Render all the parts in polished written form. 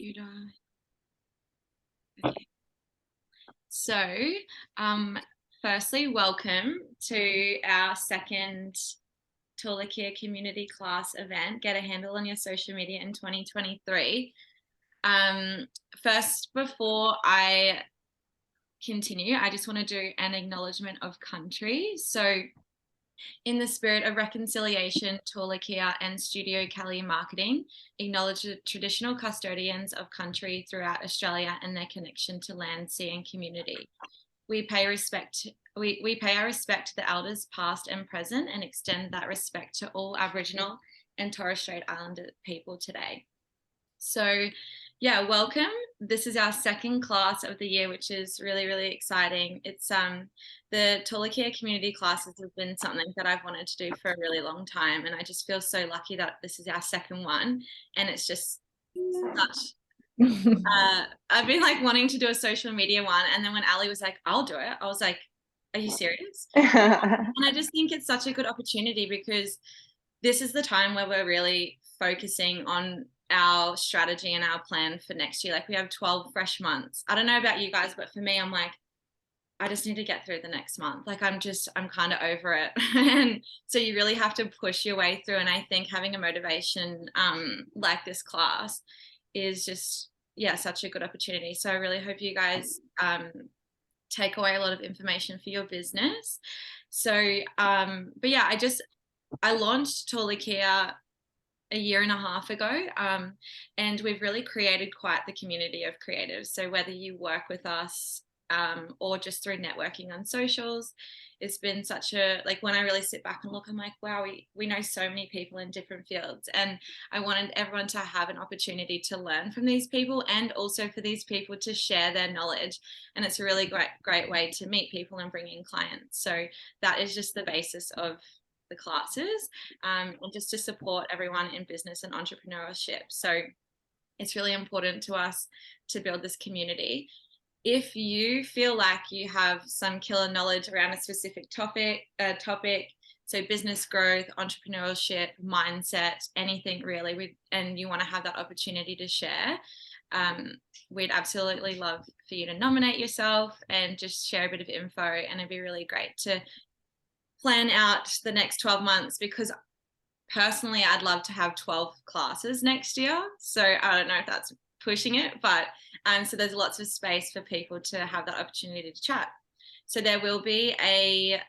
Computer. Okay. So, firstly, welcome to our second Tulakia community class event, Get a Handle on Your Social Media in 2023. First, before I continue, I just want to do an acknowledgement of country. So, in the spirit of reconciliation, Tulakia and Studio Cali Marketing acknowledge the traditional custodians of country throughout Australia and their connection to land, sea, and community. We pay our respect to the elders past and present and extend that respect to all Aboriginal and Torres Strait Islander people today. So yeah, welcome. This is our second class of the year, which is really, really exciting. It's the Tulakia community classes have been something that I've wanted to do for a really long time, and I just feel so lucky that this is our second one, and it's just such I've been like wanting to do a social media one, and then when Ali was like, I'll do it, I was like, are you serious? And I just think it's such a good opportunity because this is the time where we're really focusing on our strategy and our plan for next year. Like, we have 12 fresh months. I don't know about you guys, but for me, I'm like, I just need to get through the next month. Like, I'm kind of over it. And so you really have to push your way through. And I think having a motivation like this class is just, yeah, such a good opportunity. So I really hope you guys take away a lot of information for your business. So, but yeah, I launched Tulakia a year and a half ago, and we've really created quite the community of creatives. So whether you work with us or just through networking on socials, it's been such a, like, when I really sit back and look, I'm like, wow, we know so many people in different fields, and I wanted everyone to have an opportunity to learn from these people, and also for these people to share their knowledge. And it's a really great way to meet people and bring in clients. So that is just the basis of the classes, and just to support everyone in business and entrepreneurship. So it's really important to us to build this community. If you feel like you have some killer knowledge around a specific topic, so business growth, entrepreneurship, mindset, anything really, and you want to have that opportunity to share, we'd absolutely love for you to nominate yourself and just share a bit of info, and it'd be really great to plan out the next 12 months, because personally I'd love to have 12 classes next year. So I don't know if that's pushing it, but so there's lots of space for people to have that opportunity to chat. So there will be a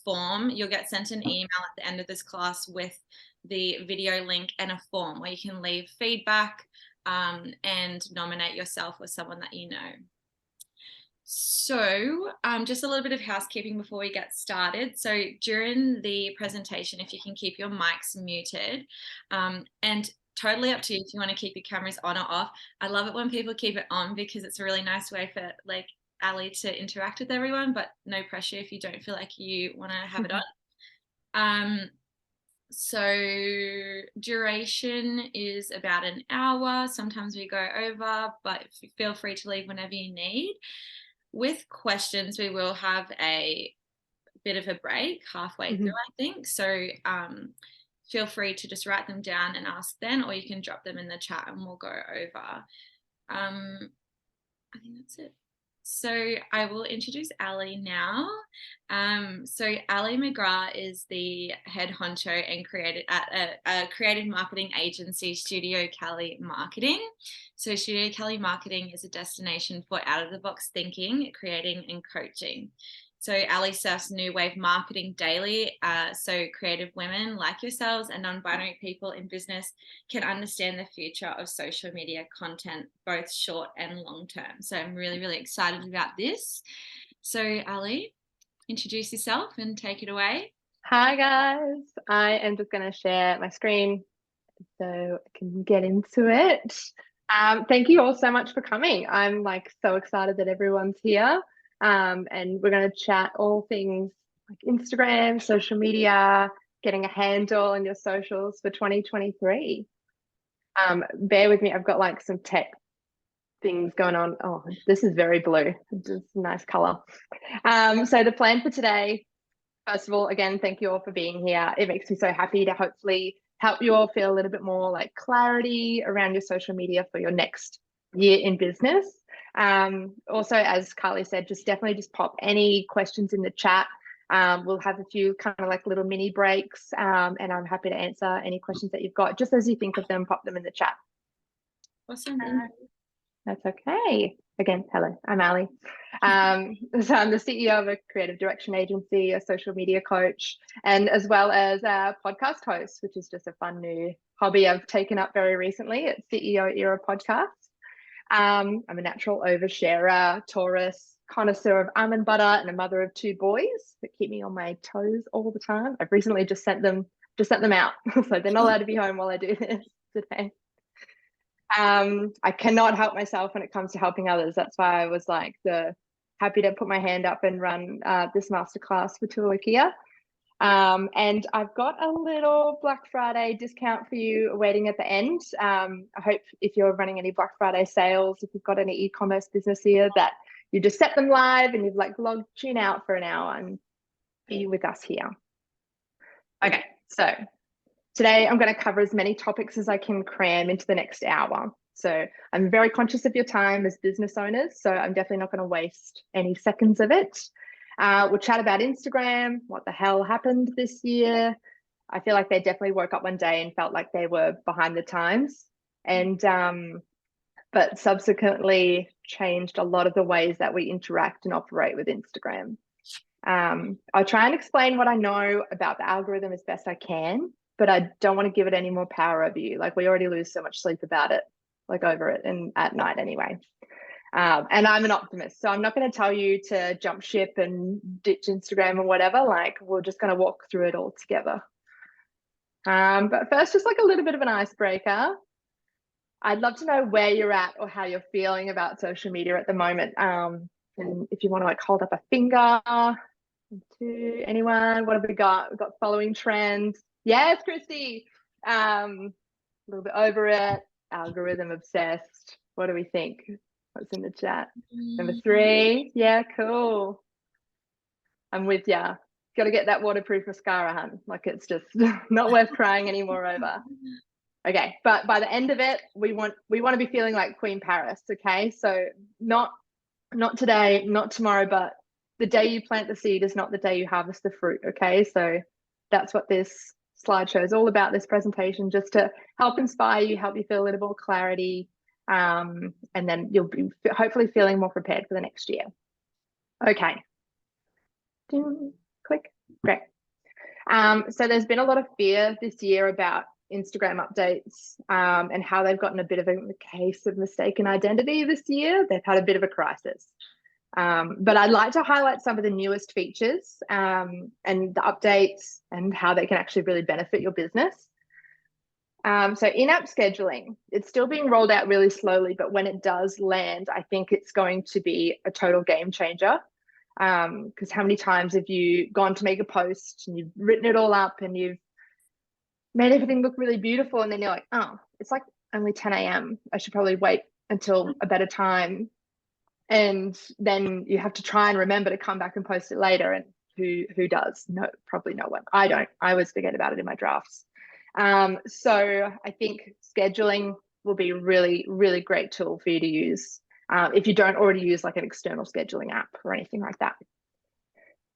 form. You'll get sent an email at the end of this class with the video link and a form where you can leave feedback and nominate yourself or someone that you know. So just a little bit of housekeeping before we get started. So during the presentation, if you can keep your mics muted, and totally up to you if you want to keep your cameras on or off. I love it when people keep it on because it's a really nice way for, like, Ali to interact with everyone, but no pressure if you don't feel like you want to have it on. So duration is about an hour. Sometimes we go over, but feel free to leave whenever you need. With questions, we will have a bit of a break halfway through, I think. So feel free to just write them down and ask then, or you can drop them in the chat and we'll go over. I think that's it. So I will introduce Ali now. So Ali McGrath is the head honcho and created at a creative marketing agency, Studio Cali Marketing. So Studio Cali Marketing is a destination for out-of-the-box thinking, creating, and coaching. So Ali surfs new wave marketing daily, so creative women like yourselves and non-binary people in business can understand the future of social media content, both short and long term. So I'm really, really excited about this. So Ali, introduce yourself and take it away. Hi guys, I am just going to share my screen so I can get into it. Thank you all so much for coming. I'm like so excited that everyone's here. And we're going to chat all things like Instagram, social media, getting a handle on your socials for 2023. Bear with me, I've got like some tech things going on. Oh, this is very blue. This is a nice color. So the plan for today, first of all, again, thank you all for being here. It makes me so happy to hopefully help you all feel a little bit more like clarity around your social media for your next year in business. Also, as Carly said, definitely just pop any questions in the chat. We'll have a few kind of like little mini breaks, and I'm happy to answer any questions that you've got. Just as you think of them, pop them in the chat. Awesome. That's okay. Again, hello, I'm Ali. So I'm the CEO of a creative direction agency, a social media coach, and as well as a podcast host, which is just a fun new hobby I've taken up very recently. It's CEO Era Podcast. I'm a natural oversharer, Taurus, connoisseur of almond butter, and a mother of 2 boys that keep me on my toes all the time. I've recently just sent them out, so they're not allowed to be home while I do this today. I cannot help myself when it comes to helping others. That's why I was like happy to put my hand up and run this masterclass for Tualakia. And I've got a little Black Friday discount for you waiting at the end. I hope if you're running any Black Friday sales, if you've got any e-commerce business here, that you just set them live and you've like tune out for an hour and be with us here. Okay, so today I'm going to cover as many topics as I can cram into the next hour. So I'm very conscious of your time as business owners, so I'm definitely not going to waste any seconds of it. We'll chat about Instagram, what the hell happened this year. I feel like they definitely woke up one day and felt like they were behind the times, and but subsequently changed a lot of the ways that we interact and operate with Instagram. I'll try and explain what I know about the algorithm as best I can, but I don't want to give it any more power over you. Like, we already lose so much sleep about it, like over it, and at night anyway. And I'm an optimist, so I'm not going to tell you to jump ship and ditch Instagram or whatever. Like, we're just going to walk through it all together. But first, just like a little bit of an icebreaker. I'd love to know where you're at or how you're feeling about social media at the moment. And if you want to like hold up a finger to anyone, what have we got? We've got following trends. Yes, Christy. A little bit over it. Algorithm obsessed. What do we think? What's in the chat? Number 3. Yeah, cool. I'm with ya. Got to get that waterproof mascara, hun. Like, it's just not worth crying anymore over. Okay, but by the end of it, we want to be feeling like Queen Paris. Okay, so not today, not tomorrow, but the day you plant the seed is not the day you harvest the fruit. Okay, so that's what this slideshow is all about. This presentation, just to help inspire you, help you feel a little more clarity, and then you'll be hopefully feeling more prepared for the next year. Okay, click. Great. So there's been a lot of fear this year about Instagram updates, and how they've gotten a bit of a case of mistaken identity this year. They've had a bit of a crisis. But I'd like to highlight some of the newest features, and the updates and how they can actually really benefit your business. So in-app scheduling, it's still being rolled out really slowly, but when it does land, I think it's going to be a total game changer. Because how many times have you gone to make a post and you've written it all up and you've made everything look really beautiful, and then you're like, oh, it's like only 10 a.m. I should probably wait until a better time. And then you have to try and remember to come back and post it later. And who does? No, probably no one. I don't. I always forget about it in my drafts. So I think scheduling will be a really, really great tool for you to use, if you don't already use like an external scheduling app or anything like that.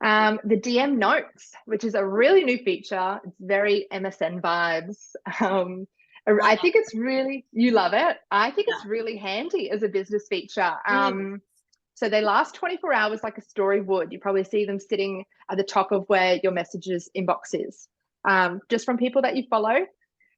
The DM notes, which is a really new feature. It's very MSN vibes. I think it's really, you love it. I think it's really handy as a business feature. So they last 24 hours like a story would. You probably see them sitting at the top of where your messages inbox is, just from people that you follow.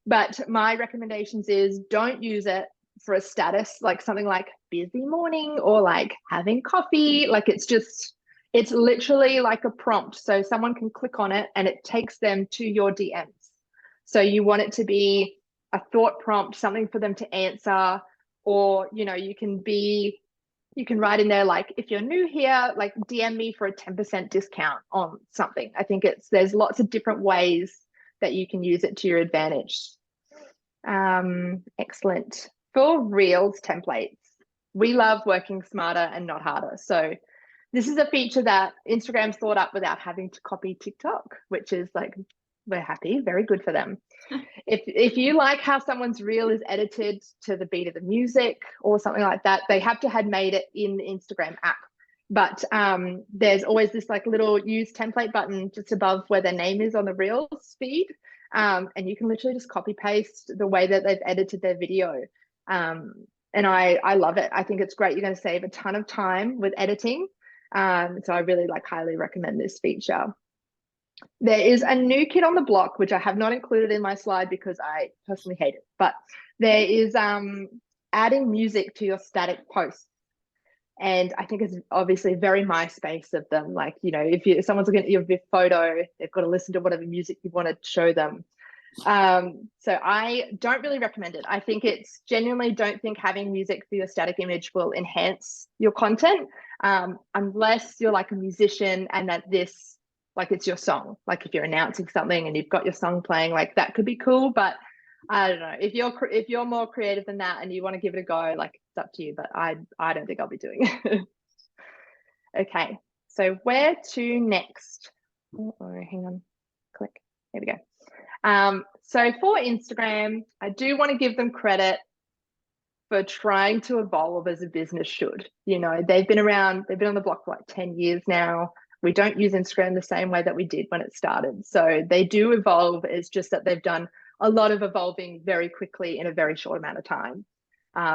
But my recommendations is don't use it for a status, like something like busy morning or like having coffee. Like, it's literally like a prompt. So someone can click on it and it takes them to your DMs. So you want it to be a thought prompt, something for them to answer, or, you know, you can write in there, like, if you're new here, like DM me for a 10% discount on something. I think there's lots of different ways that you can use it to your advantage. Excellent. For Reels templates, we love working smarter and not harder. So this is a feature that Instagram's thought up without having to copy TikTok, which is like we're happy. Very good for them. If you like how someone's reel is edited to the beat of the music or something like that, they have to have made it in the Instagram app. But there's always this like little use template button just above where their name is on the Reels feed. And you can literally just copy paste the way that they've edited their video. And I love it. I think it's great. You're going to save a ton of time with editing. So I really like highly recommend this feature. There is a new kid on the block, which I have not included in my slide because I personally hate it, but there is adding music to your static posts. And I think it's obviously very MySpace of them. Like, you know, if someone's looking at your photo, they've got to listen to whatever music you want to show them. So I don't really recommend it. I think it's genuinely don't think having music for your static image will enhance your content, unless you're like a musician and that this, like it's your song. Like if you're announcing something and you've got your song playing, like that could be cool. But I don't know, if you're more creative than that and you want to give it a go, like it's up to you. But I don't think I'll be doing it. Okay, so where to next? Oh, hang on, click. There we go. So for Instagram, I do want to give them credit for trying to evolve as a business should. You know, they've been on the block for like 10 years now. We don't use Instagram the same way that we did when it started. So they do evolve. It's just that they've done a lot of evolving very quickly in a very short amount of time,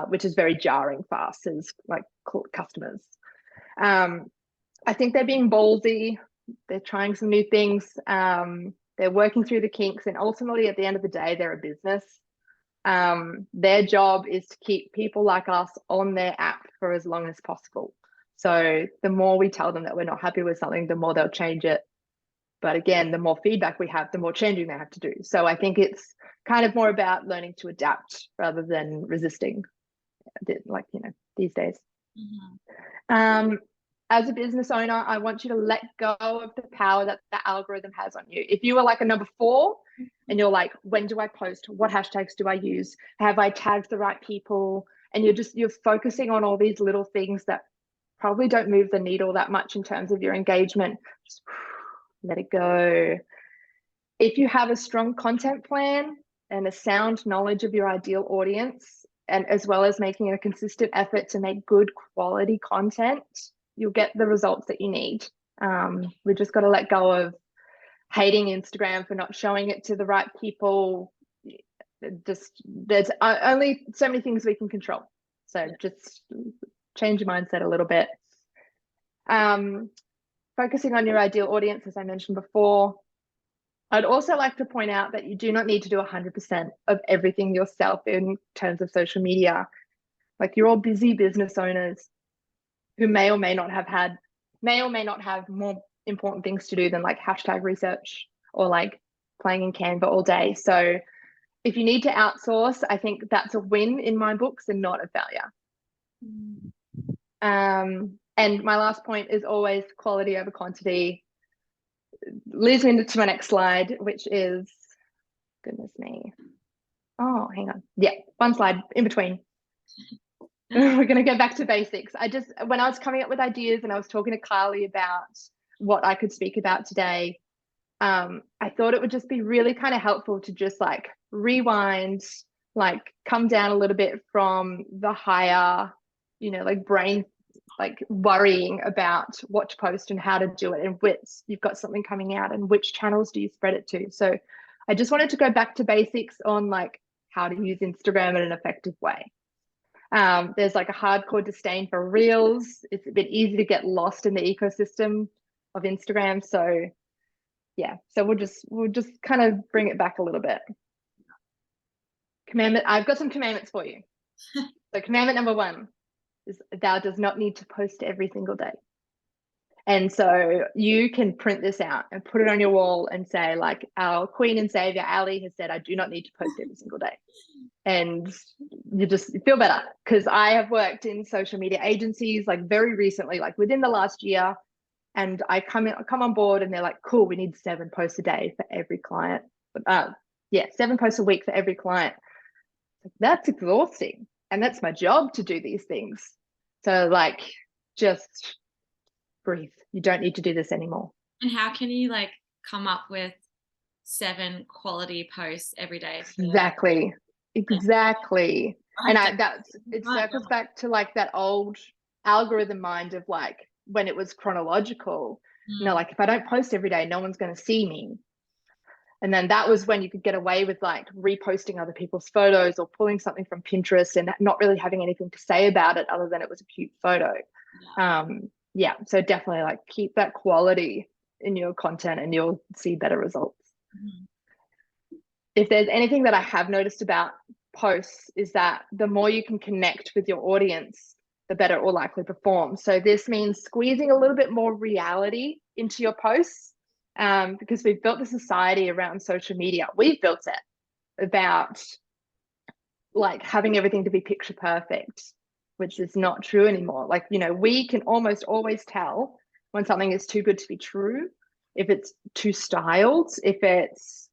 which is very jarring for us as like customers. I think they're being ballsy. They're trying some new things. They're working through the kinks, and ultimately at the end of the day, they're a business. Their job is to keep people like us on their app for as long as possible. So the more we tell them that we're not happy with something, the more they'll change it. But again, the more feedback we have, the more changing they have to do. So I think it's kind of more about learning to adapt rather than resisting, like, you know, these days. Mm-hmm. As a business owner, I want you to let go of the power that the algorithm has on you. If you are like a number 4 and you're like, when do I post? What hashtags do I use? Have I tagged the right people? And you're focusing on all these little things that probably don't move the needle that much in terms of your engagement. Just let it go. If you have a strong content plan and a sound knowledge of your ideal audience, and as well as making a consistent effort to make good quality content, you'll get the results that you need. We just got to let go of hating Instagram for not showing it to the right people. There's only so many things we can control. So just change your mindset a little bit. Focusing on your ideal audience, as I mentioned before. I'd also like to point out that you do not need to do 100% of everything yourself in terms of social media. Like, you're all busy business owners who may or may not have more important things to do than like hashtag research or like playing in Canva all day. So if you need to outsource, I think that's a win in my books and not a failure. And my last point is always quality over quantity. Leads me to my next slide, which is, goodness me. Oh, hang on. Yeah, one slide in between. We're going to go back to basics. When I was coming up with ideas and I was talking to Kylie about what I could speak about today, I thought it would just be really kind of helpful to just like rewind, like come down a little bit from the higher, you know, like brain, like worrying about what to post and how to do it and which you've got something coming out and which channels do you spread it to. So I just wanted to go back to basics on like how to use Instagram in an effective way. There's like a hardcore disdain for Reels. It's a bit easy to get lost in the ecosystem of Instagram. So yeah, so we'll just kind of bring it back a little bit. I've got some commandments for you. So commandment number 1 is thou does not need to post every single day. And so you can print this out and put it on your wall and say, like, our Queen and Savior, Ali, has said, I do not need to post every single day. And you just feel better, because I have worked in social media agencies like very recently, like within the last year, and I come on board and they're like, cool, we need 7 posts a day for every client. 7 posts a week for every client. That's exhausting, and that's my job to do these things. So like, just breathe. You don't need to do this anymore. And how can you like come up with 7 quality posts every day. Exactly. And it circles back to like that old algorithm mind of like when it was chronological, like if I don't post every day, no one's going to see me. And then that was when you could get away with like reposting other people's photos or pulling something from Pinterest and not really having anything to say about it other than it was a cute photo. Yeah. So definitely like keep that quality in your content and you'll see better results. If there's anything that I have noticed about posts is that the more you can connect with your audience, the better it will likely perform. So this means squeezing a little bit more reality into your posts, because we've built the society around social media. We've built it about like having everything to be picture perfect, which is not true anymore. Like, we can almost always tell when something is too good to be true, if it's too styled, if it's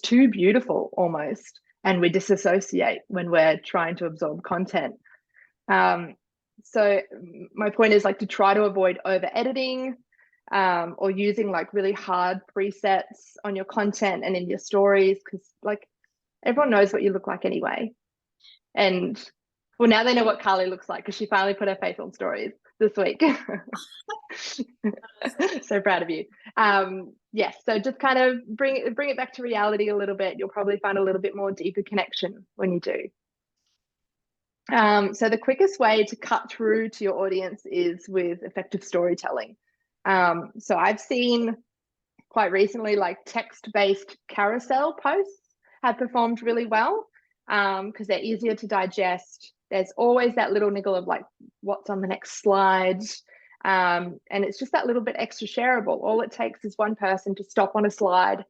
too beautiful almost, and we disassociate when we're trying to absorb content. So my point is like to try to avoid over editing, or using like really hard presets on your content and in your stories, because like everyone knows what you look like anyway. And well, now they know what Carly looks like because she finally put her face on stories this week. So proud of you. Yes, so just kind of bring it back to reality a little bit. You'll probably find a little bit more deeper connection when you do. So the quickest way to cut through to your audience is with effective storytelling. So I've seen quite recently like text-based carousel posts have performed really well, because they're easier to digest. There's always that little niggle of like what's on the next slide. And it's just that little bit extra shareable. All it takes is one person to stop on a slide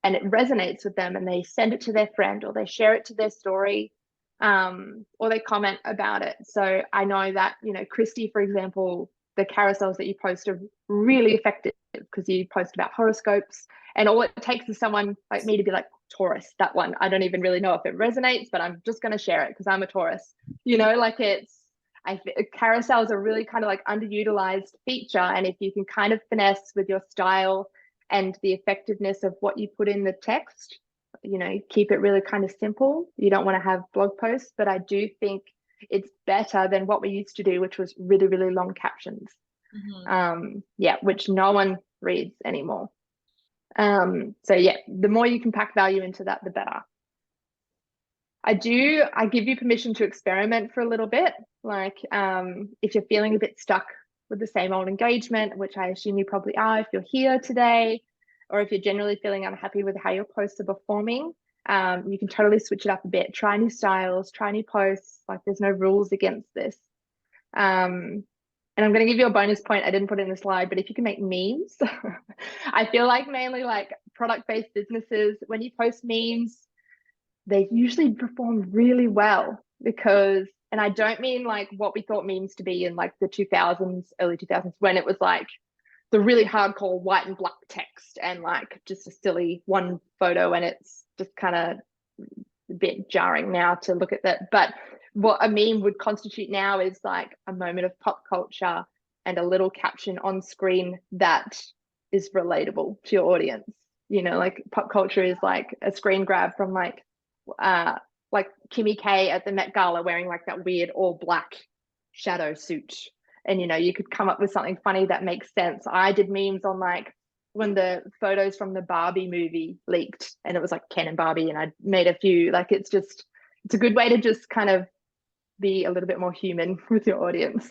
and it resonates with them and they send it to their friend or they share it to their story, or they comment about it. So I know that, Christy, for example, the carousels that you post are really effective because you post about horoscopes, and all it takes is someone like me to be like, Taurus, that one. I don't even really know if it resonates, but I'm just going to share it because I'm a Taurus. Carousels are really kind of like underutilized feature. And if you can kind of finesse with your style and the effectiveness of what you put in the text, keep it really kind of simple. You don't want to have blog posts, but I do think it's better than what we used to do, which was really, really long captions. Which no one reads anymore. The more you can pack value into that, the better. I give you permission to experiment for a little bit. Like, if you're feeling a bit stuck with the same old engagement, which I assume you probably are if you're here today, or if you're generally feeling unhappy with how your posts are performing, you can totally switch it up a bit. Try new styles, try new posts. Like, there's no rules against this. And I'm going to give you a bonus point. I didn't put it in the slide, but if you can make memes, I feel like mainly like product-based businesses, when you post memes, they usually perform really well because, and I don't mean like what we thought memes to be in like the 2000s, early 2000s, when it was like the really hardcore white and black text and like just a silly one photo, and it's just kind of a bit jarring now to look at that. But what a meme would constitute now is like a moment of pop culture and a little caption on screen that is relatable to your audience. Like pop culture is like a screen grab from like Kimmy K at the Met Gala wearing like that weird all black shadow suit. And, you could come up with something funny that makes sense. I did memes on like when the photos from the Barbie movie leaked and it was like Ken and Barbie, and I made a few. Like, it's a good way to just kind of be a little bit more human with your audience.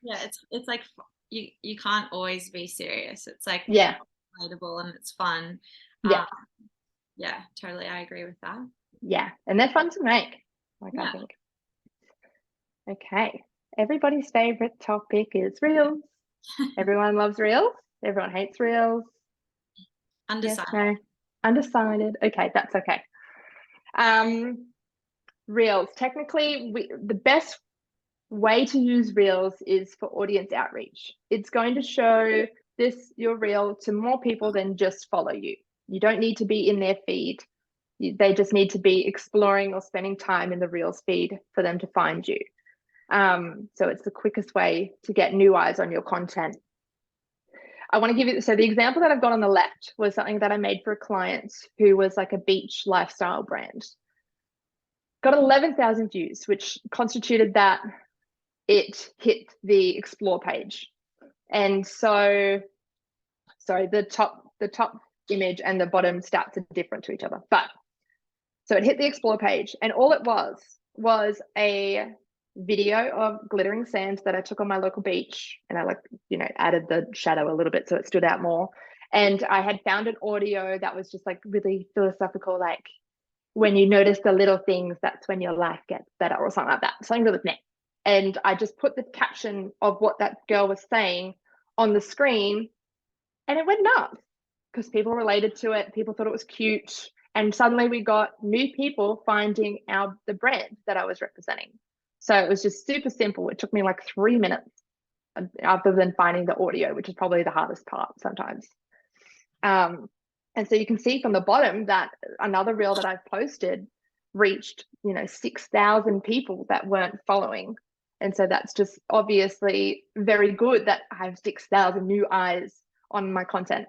Yeah, it's like you can't always be serious. It's like relatable and it's fun. Yeah, totally. I agree with that. Yeah, and they're fun to make. I think. Okay, everybody's favorite topic is reels. Everyone loves reels. Everyone hates reels. Undecided. Yes, no? Undecided. Okay, that's okay. Reels. Technically, the best way to use reels is for audience outreach. It's going to show your reel to more people than just follow you. You don't need to be in their feed. They just need to be exploring or spending time in the reels feed for them to find you. So it's the quickest way to get new eyes on your content. I want to give you, so the example that I've got on the left was something that I made for a client who was like a beach lifestyle brand. Got 11,000 views, which constituted that it hit the explore page. And so, sorry, the top image and the bottom stats are different to each other. But so it hit the explore page, and all it was a video of glittering sand that I took on my local beach, and I like, added the shadow a little bit so it stood out more. And I had found an audio that was just like really philosophical, like when you notice the little things, that's when your life gets better, or something like that. Something really neat. And I just put the caption of what that girl was saying on the screen, and it went nuts because people related to it. People thought it was cute. And suddenly we got new people finding the brand that I was representing. So it was just super simple. It took me like 3 minutes other than finding the audio, which is probably the hardest part sometimes. And so you can see from the bottom that another reel that I've posted reached, 6,000 people that weren't following. And so that's just obviously very good that I have 6,000 new eyes on my content.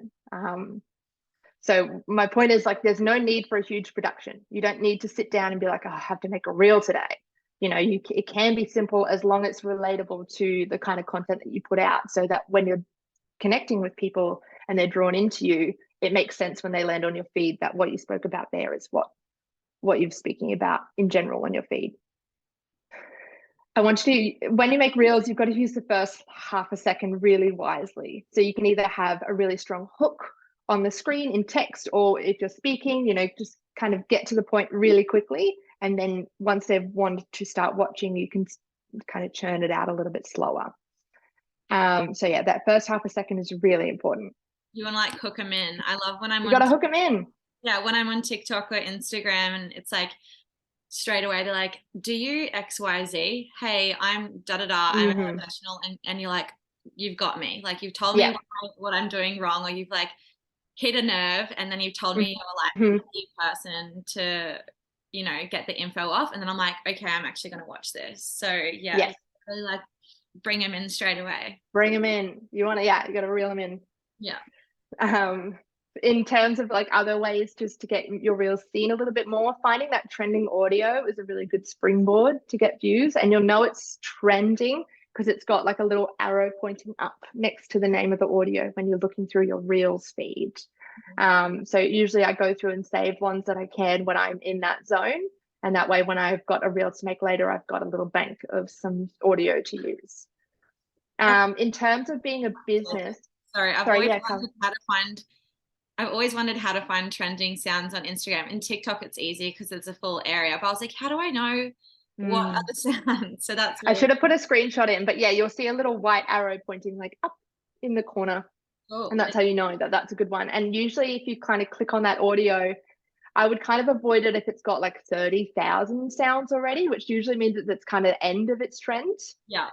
So my point is, like, there's no need for a huge production. You don't need to sit down and be like, oh, I have to make a reel today. It can be simple as long as it's relatable to the kind of content that you put out, so that when you're connecting with people and they're drawn into you, it makes sense when they land on your feed that what you spoke about there is what you're speaking about in general on your feed. I want you to, when you make reels, you've got to use the first half a second really wisely. So you can either have a really strong hook on the screen in text, or if you're speaking, just kind of get to the point really quickly. And then once they've wanted to start watching, you can kind of churn it out a little bit slower. So yeah, that first half a second is really important. You want to like hook them in. I love when You got to hook them in. Yeah, when I'm on TikTok or Instagram, and it's like straight away they're like, do you XYZ? Hey, I'm da-da-da, I'm a professional. And you're like, you've got me. Like, you've told me what I'm doing wrong, or you've like hit a nerve, and then you've told me you're like a key person to, get the info off. And then I'm like, okay, I'm actually going to watch this. So yeah, really like bring them in straight away. Bring them in. You got to reel them in. Yeah. In terms of like other ways just to get your reels seen a little bit more, finding that trending audio is a really good springboard to get views, and you'll know it's trending because it's got like a little arrow pointing up next to the name of the audio when you're looking through your reels feed. So usually I go through and save ones that I can when I'm in that zone, and that way when I've got a reel to make later, I've got a little bank of some audio to use. In terms of being a business, I've always wondered how to find trending sounds on Instagram. In TikTok, it's easy because it's a full area. But I was like, how do I know what are the sounds? So that's I should have put a screenshot in, but yeah, you'll see a little white arrow pointing like up in the corner. And that's how you know that that's a good one. And usually if you kind of click on that audio, I would kind of avoid it if it's got like 30,000 sounds already, which usually means that it's kind of the end of its trend. Yeah.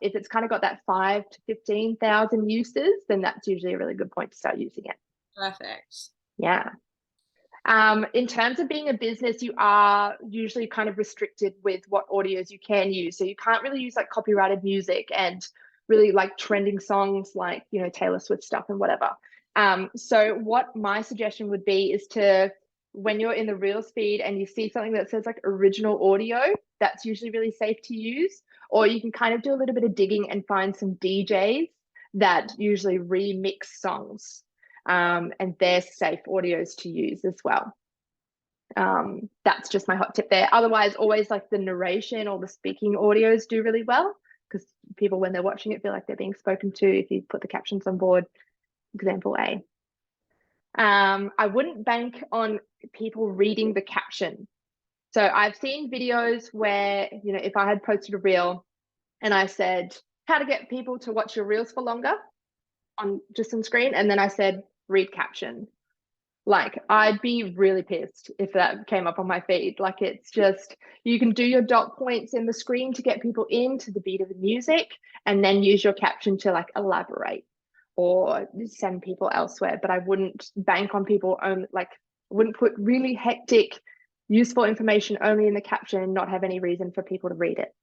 If it's kind of got that 5,000 to 15,000 uses, then that's usually a really good point to start using it. Perfect. Yeah. In terms of being a business, you are usually kind of restricted with what audios you can use. So you can't really use like copyrighted music and really like trending songs like, Taylor Swift stuff and whatever. So what my suggestion would be is to, when you're in the Reels feed and you see something that says like original audio, that's usually really safe to use. Or you can kind of do a little bit of digging and find some DJs that usually remix songs. And they're safe audios to use as well. That's just my hot tip there. Otherwise, always like the narration or the speaking audios do really well, because people, when they're watching it, feel like they're being spoken to if you put the captions on board. Example A. I wouldn't bank on people reading the caption. So I've seen videos where, if I had posted a reel and I said, how to get people to watch your reels for longer on screen, and then I said, read caption. Like, I'd be really pissed if that came up on my feed. Like, it's just, you can do your dot points in the screen to get people into the beat of the music, and then use your caption to like elaborate or send people elsewhere. But I wouldn't bank on people wouldn't put really hectic, useful information only in the caption and not have any reason for people to read it.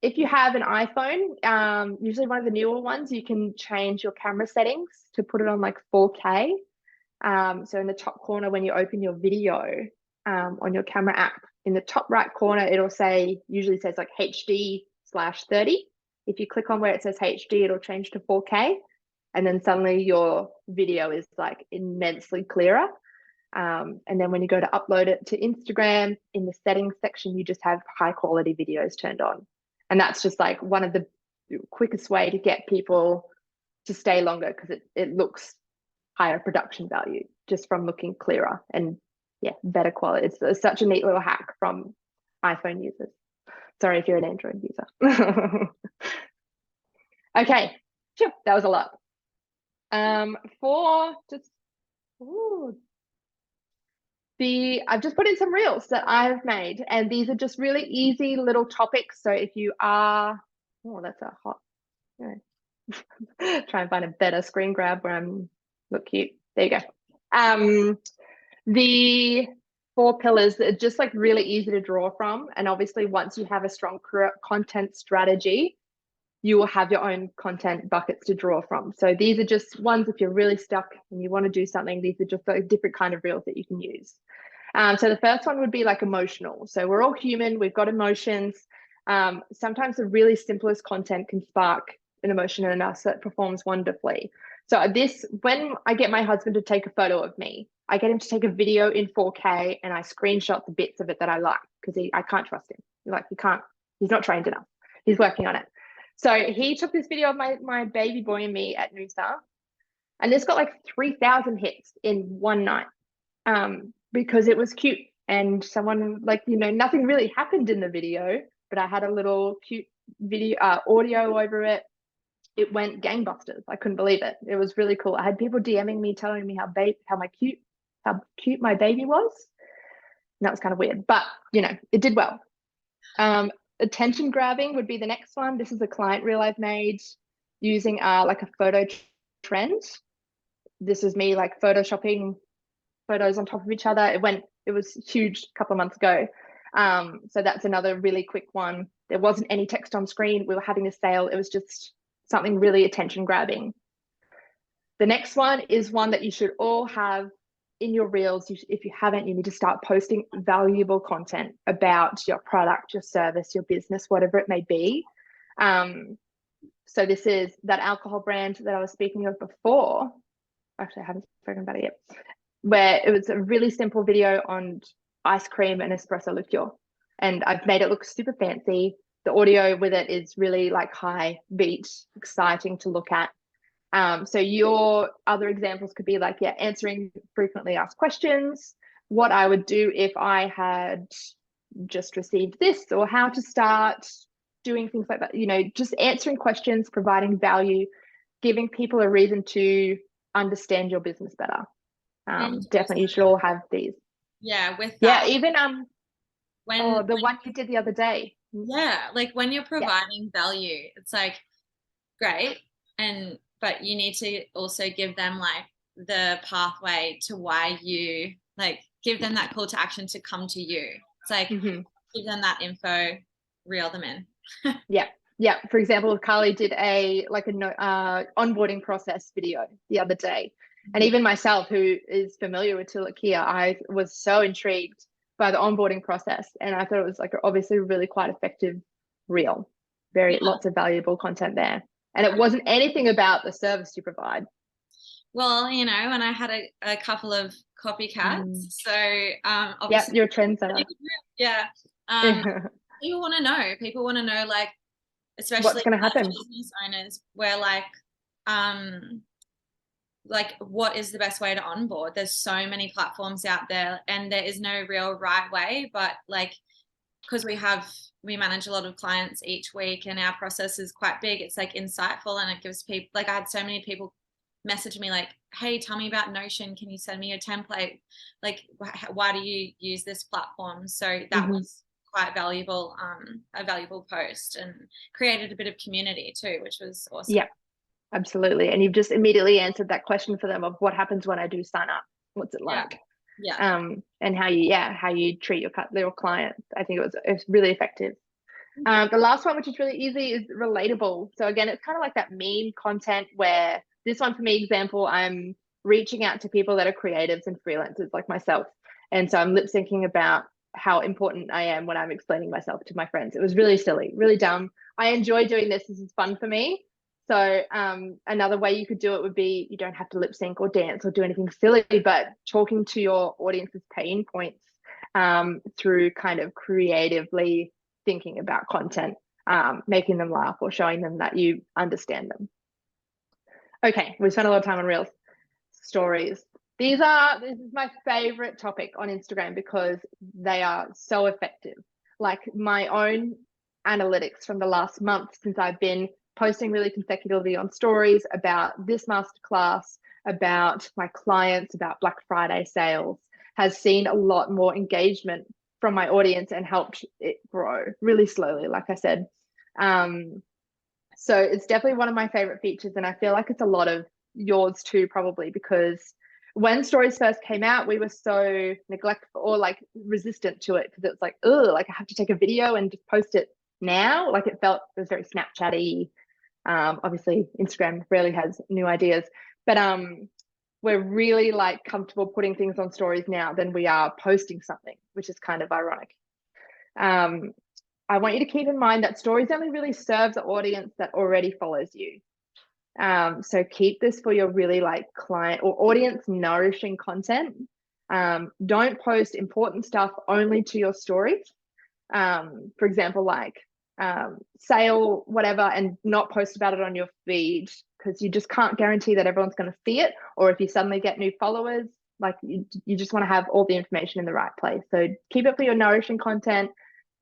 if you have an iPhone, usually one of the newer ones, you can change your camera settings to put it on like 4K. So in the top corner, when you open your video on your camera app, in the top right corner, it'll say, usually says like HD/30. If you click on where it says HD, it'll change to 4K. And then suddenly your video is like immensely clearer. And then when you go to upload it to Instagram, in the settings section, you just have high quality videos turned on. And that's just like one of the quickest way to get people to stay longer, because it looks higher production value just from looking clearer and yeah, better quality. It's such a neat little hack from iPhone users. Sorry if you're an Android user. Okay, sure, that was a lot. For just I've just put in some reels that I've made, and these are just really easy little topics. So if you are, oh, that's a hot, try and find a better screen grab where I'm look cute. There you go. The 4 pillars are just like really easy to draw from. And obviously once you have a strong content strategy, you will have your own content buckets to draw from. So these are just ones, if you're really stuck and you want to do something, these are just a different kind of reels that you can use. So the first one would be like emotional. So we're all human, we've got emotions. Sometimes the really simplest content can spark an emotion in us that performs wonderfully. So when I get my husband to take a photo of me, I get him to take a video in 4K and I screenshot the bits of it that I like, because I can't trust him. Like, he's not trained enough. He's working on it. So he took this video of my baby boy and me at Noosa, and this got like 3,000 hits in one night, because it was cute. And someone, like, nothing really happened in the video, but I had a little cute video, audio over it. It went gangbusters. I couldn't believe it. It was really cool. I had people DMing me, telling me how cute my baby was. And that was kind of weird, but it did well. Attention grabbing would be the next one. This is a client reel I've made using like a photo trend. This is me like photoshopping photos on top of each other. It was huge a couple of months ago. So that's another really quick one. There wasn't any text on screen. We were having a sale. It was just something really attention grabbing. The next one is one that you should all have in your reels. If you haven't, you need to start posting valuable content about your product, your service, your business, whatever it may be. So this is that alcohol brand that I was speaking of before. Actually, I haven't spoken about it yet, where it was a really simple video on ice cream and espresso liqueur. And I've made it look super fancy. The audio with it is really like high beat, exciting to look at. So your other examples could be like, answering frequently asked questions, what I would do if I had just received this, or how to start doing things like that. Just answering questions, providing value, giving people a reason to understand your business better. Definitely you should all have these. Yeah, with that. Yeah, even the one you did the other day. Yeah, like when you're providing value, it's like great, but you need to also give them like the pathway to why you, like, give them that call to action to come to you. It's like give them that info, reel them in. Yeah. For example, Carly did a onboarding process video the other day. And even myself, who is familiar with Tulikia, I was so intrigued by the onboarding process. And I thought it was like obviously really quite effective reel. Lots of valuable content there. And it wasn't anything about the service you provide. Well, and I had a couple of copycats. So obviously you're a trendsetter. Yeah. People want to know, like, especially what's going to happen, business owners, where like what is the best way to onboard? There's so many platforms out there, and there is no real right way, but like, because we manage a lot of clients each week and our process is quite big, it's like insightful, and it gives people, like, I had so many people message me like, hey, tell me about Notion, can you send me a template, like why do you use this platform? So that was quite valuable, a valuable post, and created a bit of community too, which was awesome. Yeah, absolutely. And you've just immediately answered that question for them of what happens when I do sign up, what's it like? Yeah. And how you treat your clients. I think it was really effective. The last one, which is really easy, is relatable. So again, it's kind of like that meme content where this one for me, example, I'm reaching out to people that are creatives and freelancers like myself. And so I'm lip syncing about how important I am when I'm explaining myself to my friends. It was really silly, really dumb. I enjoy doing this. This is fun for me. So another way you could do it would be you don't have to lip sync or dance or do anything silly, but talking to your audience's pain points through kind of creatively thinking about content, making them laugh or showing them that you understand them. Okay, we spent a lot of time on Reels. Stories. This is my favorite topic on Instagram because they are so effective. Like my own analytics from the last month since I've been posting really consecutively on stories about this masterclass, about my clients, about Black Friday sales, has seen a lot more engagement from my audience and helped it grow really slowly, like I said. So it's definitely one of my favorite features, and I feel like it's a lot of yours too, probably, because when stories first came out, we were so neglectful or like resistant to it because it was like, oh, like I have to take a video and just post it now. Like it was very Snapchatty. Obviously, Instagram rarely has new ideas, but we're really like comfortable putting things on stories now than we are posting something, which is kind of ironic. I want you to keep in mind that stories only really serve the audience that already follows you. So keep this for your really like client or audience nourishing content. Don't post important stuff only to your stories. For example, like sale, whatever, and not post about it on your feed because you just can't guarantee that everyone's going to see it. Or if you suddenly get new followers, like you just want to have all the information in the right place. So keep it for your nourishing content,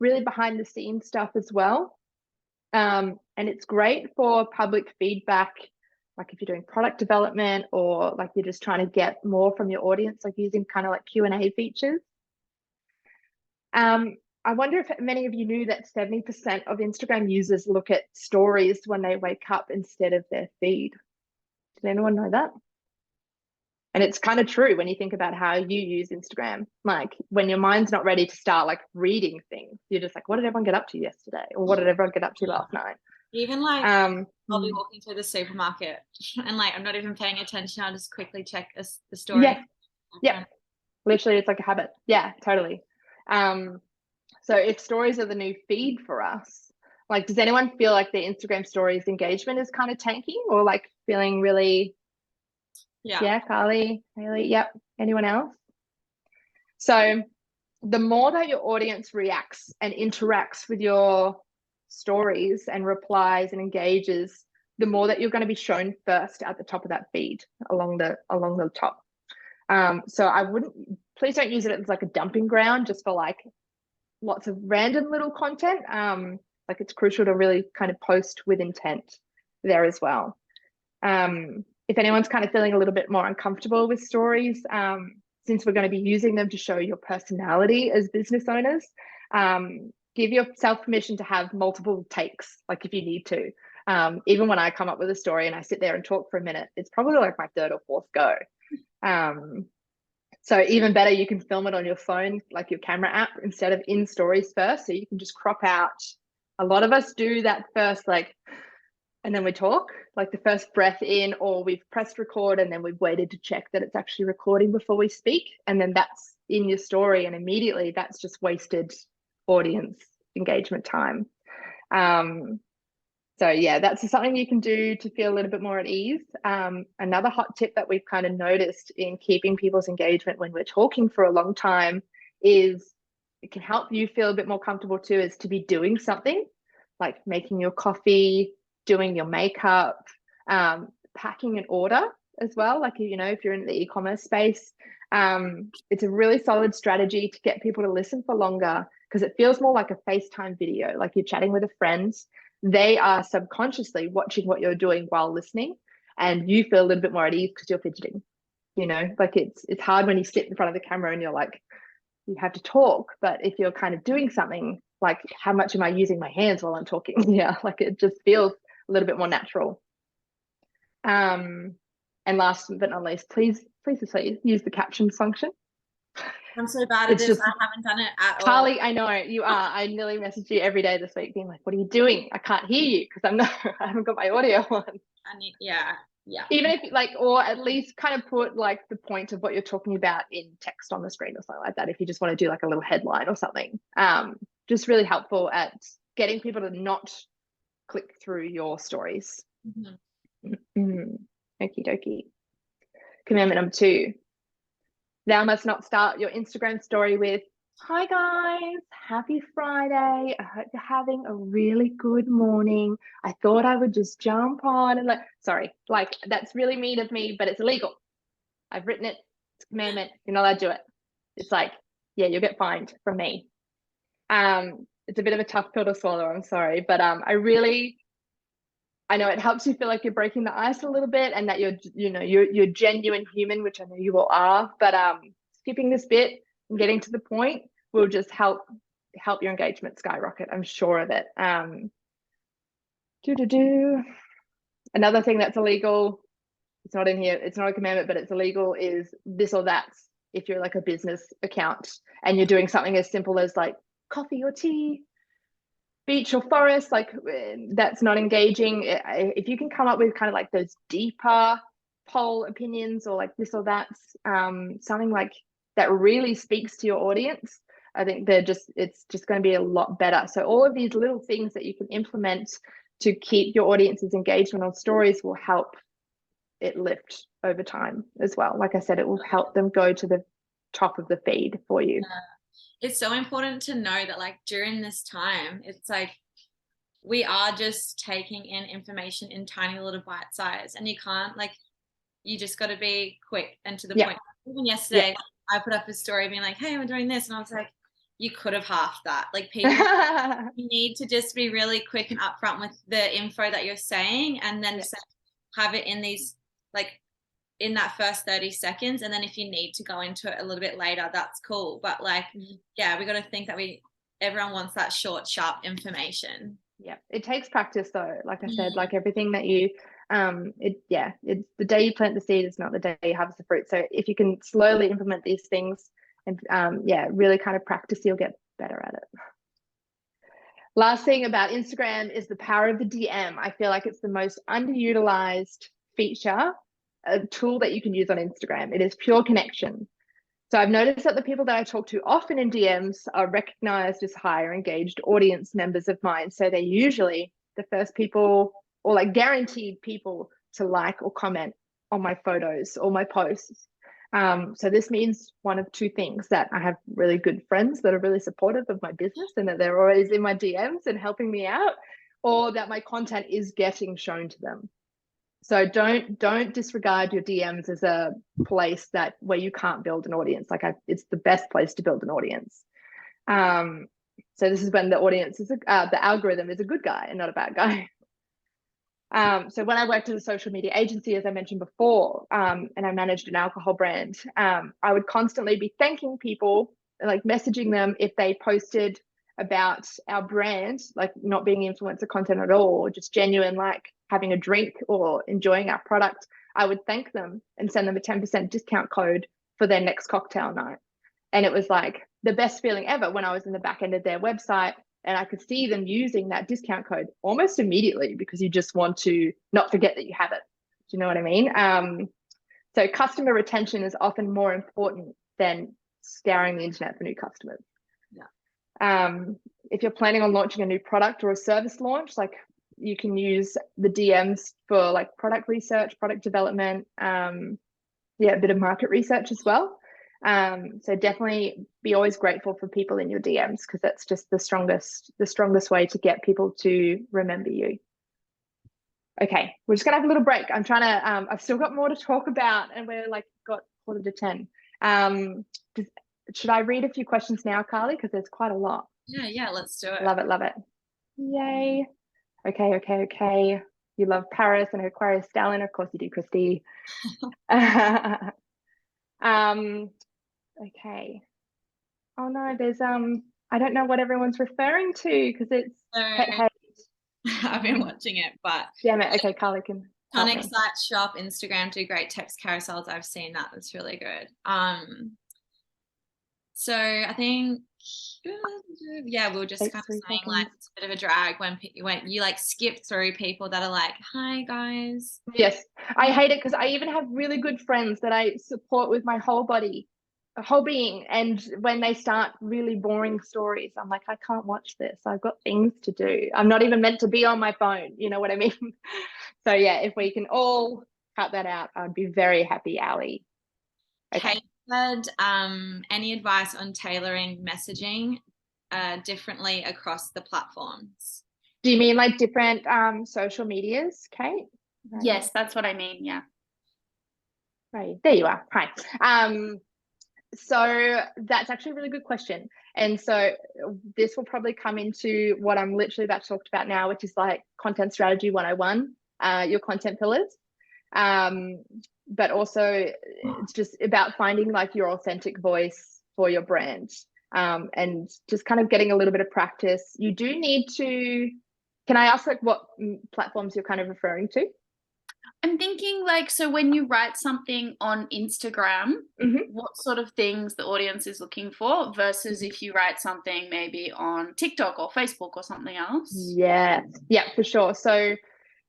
really behind the scenes stuff as well. And it's great for public feedback, like if you're doing product development or like you're just trying to get more from your audience, like using kind of like Q&A features. I wonder if many of you knew that 70% of Instagram users look at stories when they wake up instead of their feed. Did anyone know that? And it's kind of true when you think about how you use Instagram. Like when your mind's not ready to start like reading things, you're just like, what did everyone get up to yesterday? Or what did everyone get up to last night? Even like I'll be walking through the supermarket and like I'm not even paying attention. I'll just quickly check the story. Yeah. Yeah. Literally, it's like a habit. Yeah, totally. So if stories are the new feed for us, like does anyone feel like their Instagram stories engagement is kind of tanking or like feeling really? Yeah, Carly, Haley, yep. Anyone else? So the more that your audience reacts and interacts with your stories and replies and engages, the more that you're going to be shown first at the top of that feed along the top. So please don't use it as like a dumping ground just for like lots of random little content. Like it's crucial to really kind of post with intent there as well. If anyone's kind of feeling a little bit more uncomfortable with stories, since we're going to be using them to show your personality as business owners, give yourself permission to have multiple takes, like if you need to. Even when I come up with a story and I sit there and talk for a minute, it's probably like my third or fourth go. So even better, you can film it on your phone, like your camera app, instead of in stories first. So you can just crop out. A lot of us do that first, like, and then we talk, like the first breath in, or we've pressed record and then we've waited to check that it's actually recording before we speak. And then that's in your story. And immediately that's just wasted audience engagement time. So yeah, that's something you can do to feel a little bit more at ease. Another hot tip that we've kind of noticed in keeping people's engagement when we're talking for a long time is it can help you feel a bit more comfortable too, is to be doing something like making your coffee, doing your makeup, packing an order as well. Like, you know, if you're in the e-commerce space, it's a really solid strategy to get people to listen for longer because it feels more like a FaceTime video, like you're chatting with a friend. They are subconsciously watching what you're doing while listening, and you feel a little bit more at ease because you're fidgeting. You know, like it's hard when you sit in front of the camera and you're like, you have to talk. But if you're kind of doing something, like how much am I using my hands while I'm talking? Yeah, like it just feels a little bit more natural. And last but not least, please use the captions function. I'm so bad at It's this. just, I haven't done it at all. Carly, I know you are. I nearly message you every day this week being like, what are you doing? I can't hear you because I'm not, I haven't got my audio on. I need, yeah. Even if like, or at least kind of put like the point of what you're talking about in text on the screen or something like that. If you just want to do like a little headline or something, just really helpful at getting people to not click through your stories. Okie dokie. Commandment number 2. Thou must not start your Instagram story with, hi guys, happy Friday. I hope you're having a really good morning. I thought I would just jump on and sorry, like that's really mean of me, but it's illegal. I've written it. It's a commandment. You're not allowed to do it. It's like, yeah, you'll get fined from me. It's a bit of a tough pill to swallow. I'm sorry, but I know it helps you feel like you're breaking the ice a little bit and that you're genuine human, which I know you all are, but skipping this bit and getting to the point will just help your engagement skyrocket. I'm sure of it. Another thing that's illegal, it's not in here, it's not a commandment, but it's illegal, is this or that. If you're like a business account and you're doing something as simple as like coffee or tea, beach or forest, like that's not engaging. If you can come up with kind of like those deeper poll opinions or like this or that, something like that really speaks to your audience, I think it's just going to be a lot better. So all of these little things that you can implement to keep your audience's engagement on stories will help it lift over time as well. Like I said, it will help them go to the top of the feed for you. It's so important to know that like during this time, it's like we are just taking in information in tiny little bite size, and you can't like, you just got to be quick and to the point. Even yesterday, I put up a story being like, hey, I'm doing this, and I was like, you could have halved that. Like people you need to just be really quick and upfront with the info that you're saying, and then just have it in these like in that first 30 seconds, and then if you need to go into it a little bit later, that's cool. But like we got to think that everyone wants that short, sharp information. It takes practice though. Like I said, like everything that you it's the day you plant the seed, it's not the day you harvest the fruit. So if you can slowly implement these things and really kind of practice, you'll get better at it. Last thing about Instagram is the power of the DM. I feel like it's the most underutilized feature, a tool that you can use on Instagram. It is pure connection. So I've noticed that the people that I talk to often in DMs are recognized as higher engaged audience members of mine. So they're usually the first people or like guaranteed people to like or comment on my photos or my posts. So this means one of 2 things: that I have really good friends that are really supportive of my business and that they're always in my DMs and helping me out, or that my content is getting shown to them. So don't disregard your DMs as a place where you can't build an audience. Like it's the best place to build an audience. So this is when the audience is the algorithm is a good guy and not a bad guy. So when I worked at a social media agency, as I mentioned before, and I managed an alcohol brand, I would constantly be thanking people, like messaging them if they posted about our brand, like not being influencer content at all, or just genuine, like having a drink or enjoying our product. I would thank them and send them a 10% discount code for their next cocktail night. And it was like the best feeling ever when I was in the back end of their website and I could see them using that discount code almost immediately, because you just want to not forget that you have it. Do you know what I mean? So customer retention is often more important than scouring the internet for new customers. If you're planning on launching a new product or a service launch, like you can use the DMs for like product research, product development, a bit of market research as well. So definitely be always grateful for people in your DMs, because that's just the strongest way to get people to remember you. Okay, we're just gonna have a little break. I'm trying to I've still got more to talk about, and we're like got 9:45. Should I read a few questions now, Carly? Because there's quite a lot. Yeah, let's do it. Love it. Yay. Okay. You love Paris and Aquarius Stallion. Of course you do, Christy. Okay. Oh no, there's I don't know what everyone's referring to, because it's pet hate. I've been watching it, but damn it. Okay, Carly can Tonic Site Shop, Instagram do great text carousels. I've seen that. That's really good. So I think, yeah, we were just Take kind of 3 saying like seconds. it's a bit of a drag when you like skip through people that are like, "Hi guys." Yes, I hate it because I even have really good friends that I support with my whole body, whole being. And when they start really boring stories, I'm like, I can't watch this. I've got things to do. I'm not even meant to be on my phone. You know what I mean? So yeah, if we can all cut that out, I'd be very happy, Ali. Okay. Kate said, any advice on tailoring messaging differently across the platforms? Do you mean like different social medias, Kate? Right. Yes, that's what I mean. Yeah. Right. There you are. Hi. So that's actually a really good question. And so this will probably come into what I'm literally about to talk about now, which is like content strategy 101, your content pillars. But also it's just about finding like your authentic voice for your brand, and just kind of getting a little bit of practice. You do need to, can I ask like what platforms you're kind of referring to? I'm thinking like, so when you write something on Instagram, what sort of things the audience is looking for versus if you write something maybe on TikTok or Facebook or something else? Yeah, for sure. So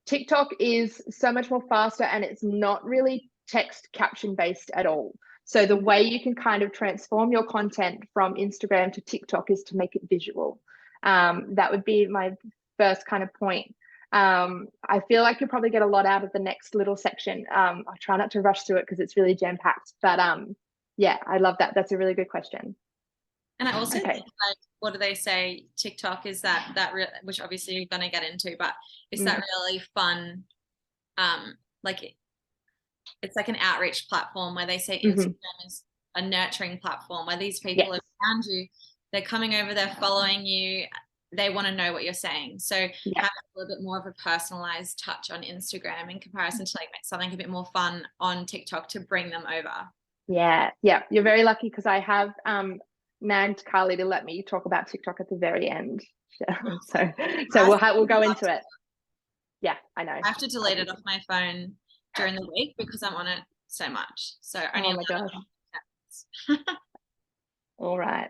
TikTok is so much more faster and it's not really text caption based at all. So the way you can kind of transform your content from Instagram to TikTok is to make it visual. That would be my first kind of point. I feel like you'll probably get a lot out of the next little section. I'll try not to rush through it because it's really jam packed, but yeah, I love that. That's a really good question. And I also think like, what do they say? TikTok is which obviously you're gonna get into, but it's that really fun, like it's like an outreach platform where they say Instagram is a nurturing platform where these people are around you, they're coming over, they're following you, they want to know what you're saying. So have a little bit more of a personalized touch on Instagram in comparison to like make something a bit more fun on TikTok to bring them over. Yeah, you're very lucky because I have nagged Carly to let me talk about TikTok at the very end. so we'll go into it. Yeah, I know. I have to delete it off my phone during the week because I'm on it so much. So only. Oh my gosh. All right.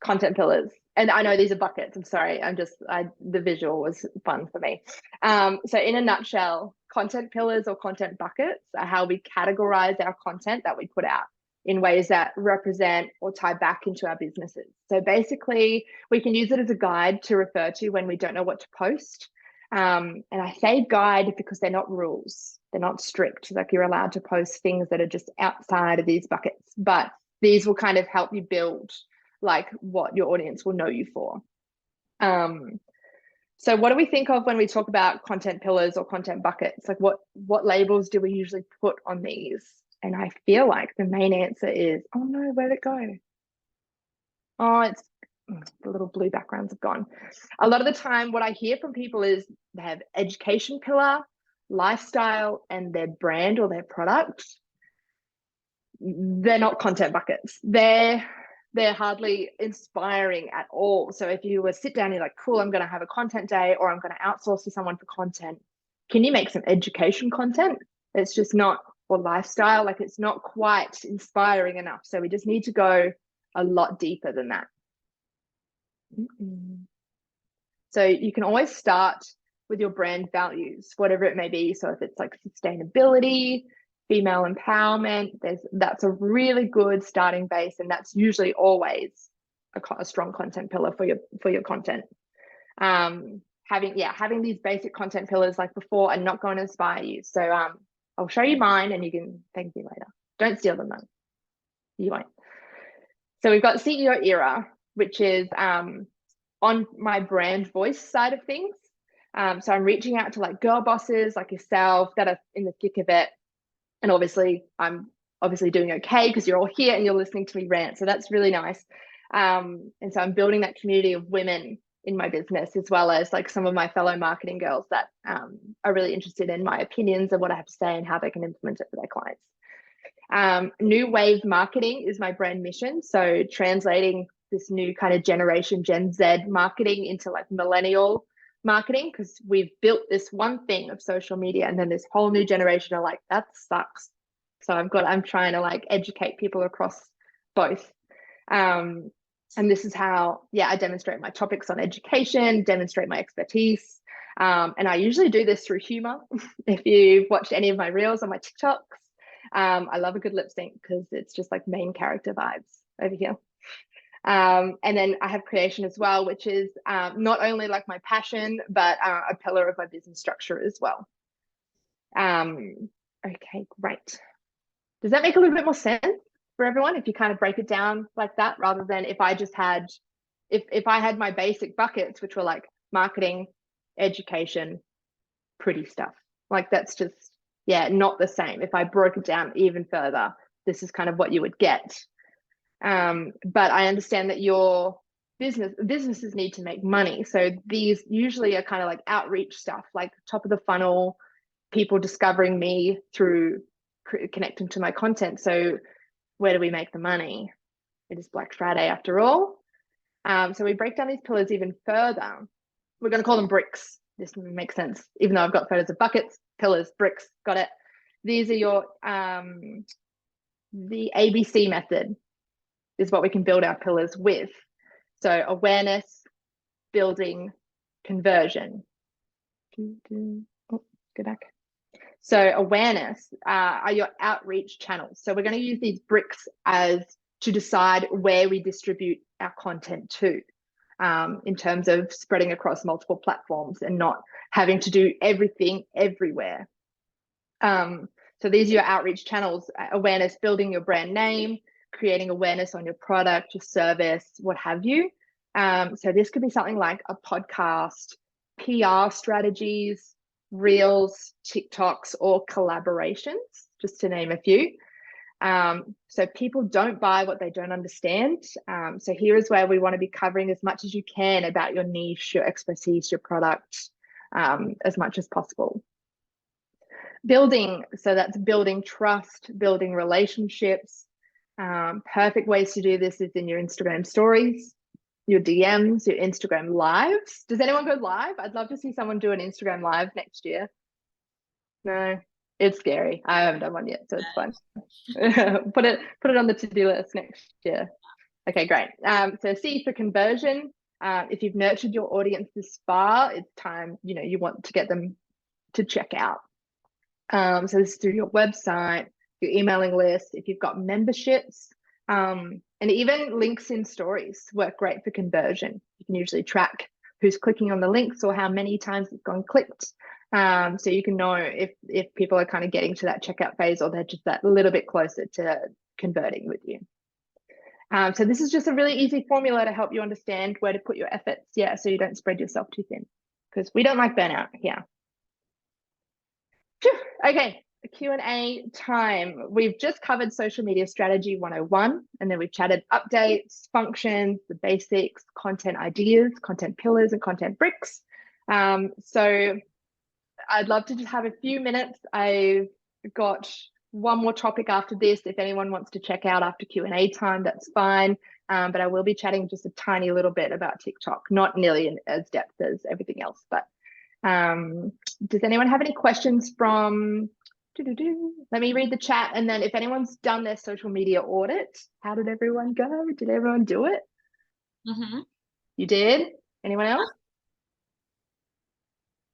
Content pillars. And I know these are buckets. I'm sorry. The visual was fun for me. So in a nutshell, content pillars or content buckets are how we categorize our content that we put out in ways that represent or tie back into our businesses. So basically, we can use it as a guide to refer to when we don't know what to post. And I say guide because they're not rules. They're not strict. Like you're allowed to post things that are just outside of these buckets, but these will kind of help you build like what your audience will know you for. So what do we think of when we talk about content pillars or content buckets? Like what labels do we usually put on these? And I feel like the main answer is, oh no, where'd it go? Oh, it's the little blue backgrounds have gone. A lot of the time, what I hear from people is they have education pillar, lifestyle, and their brand or their product. They're not content buckets. They're hardly inspiring at all. So if you were sit down, you're like, cool, I'm going to have a content day or I'm going to outsource to someone for content. Can you make some education content? It's just not, or lifestyle, like it's not quite inspiring enough. So we just need to go a lot deeper than that. So you can always start with your brand values, whatever it may be. So if it's like sustainability, female empowerment, that's a really good starting base, and that's usually always a strong content pillar for your content. Having these basic content pillars like before are not going to inspire you. So I'll show you mine and you can thank me later. Don't steal them though. You won't. So we've got CEO era, which is on my brand voice side of things. So I'm reaching out to like girl bosses like yourself that are in the thick of it. And obviously I'm doing okay because you're all here and you're listening to me rant. So that's really nice. And so I'm building that community of women in my business, as well as like some of my fellow marketing girls that are really interested in my opinions and what I have to say and how they can implement it for their clients. New wave marketing is my brand mission. So translating this new kind of generation, Gen Z marketing into like millennial marketing, because we've built this one thing of social media and then this whole new generation are like, that sucks. So I'm trying to like educate people across both. And this is how, I demonstrate my topics on education, demonstrate my expertise. And I usually do this through humor. If you've watched any of my reels on my TikToks, I love a good lip sync because it's just like main character vibes over here. And then I have creation as well, which is not only like my passion, but a pillar of my business structure as well. Okay, great. Does that make a little bit more sense for everyone if you kind of break it down like that, rather than if I just had, if I had my basic buckets, which were like marketing, education, pretty stuff. Like that's just, not the same. If I broke it down even further, this is kind of what you would get. But I understand that your businesses need to make money. So these usually are kind of like outreach stuff, like top of the funnel, people discovering me through connecting to my content. So where do we make the money? It is Black Friday after all. So we break down these pillars even further. We're going to call them bricks. This makes sense, even though I've got photos of buckets, pillars, bricks, got it. These are your, the ABC method is what we can build our pillars with. So awareness, building, conversion. Oh, go back. So awareness are your outreach channels. So we're going to use these bricks as to decide where we distribute our content to, in terms of spreading across multiple platforms and not having to do everything everywhere. So these are your outreach channels: awareness, building your brand name, creating awareness on your product, your service, what have you. So this could be something like a podcast, PR strategies, reels, TikToks, or collaborations, just to name a few. So people don't buy what they don't understand. So here is where we want to be covering as much as you can about your niche, your expertise, your product, as much as possible. Building, so that's building trust, building relationships. Perfect ways to do this is in your Instagram stories, your DMs, your Instagram lives. Does anyone go live? I'd love to see someone do an Instagram live next year. No, it's scary. I haven't done one yet, so it's fine. put it on the to-do list next year. Okay, great. So C for conversion. If you've nurtured your audience this far, it's time, you want to get them to check out. So this is through your website, your emailing list. If you've got memberships, and even links in stories work great for conversion. You can usually track who's clicking on the links or how many times it's gone clicked. So you can know if people are kind of getting to that checkout phase or they're just that little bit closer to converting with you. So this is just a really easy formula to help you understand where to put your efforts. So you don't spread yourself too thin, because we don't like burnout here. Okay, Q&A time. We've just covered social media strategy 101, and then we've chatted updates, functions, the basics, content ideas, content pillars, and content bricks. So I'd love to just have a few minutes. I've got one more topic after this. If anyone wants to check out after Q&A time, that's fine. But I will be chatting just a tiny little bit about TikTok, not nearly in as depth as everything else. But does anyone have any questions from, let me read the chat. And then if anyone's done their social media audit, how did everyone go? Did everyone do it? Mm-hmm. You did? Anyone else?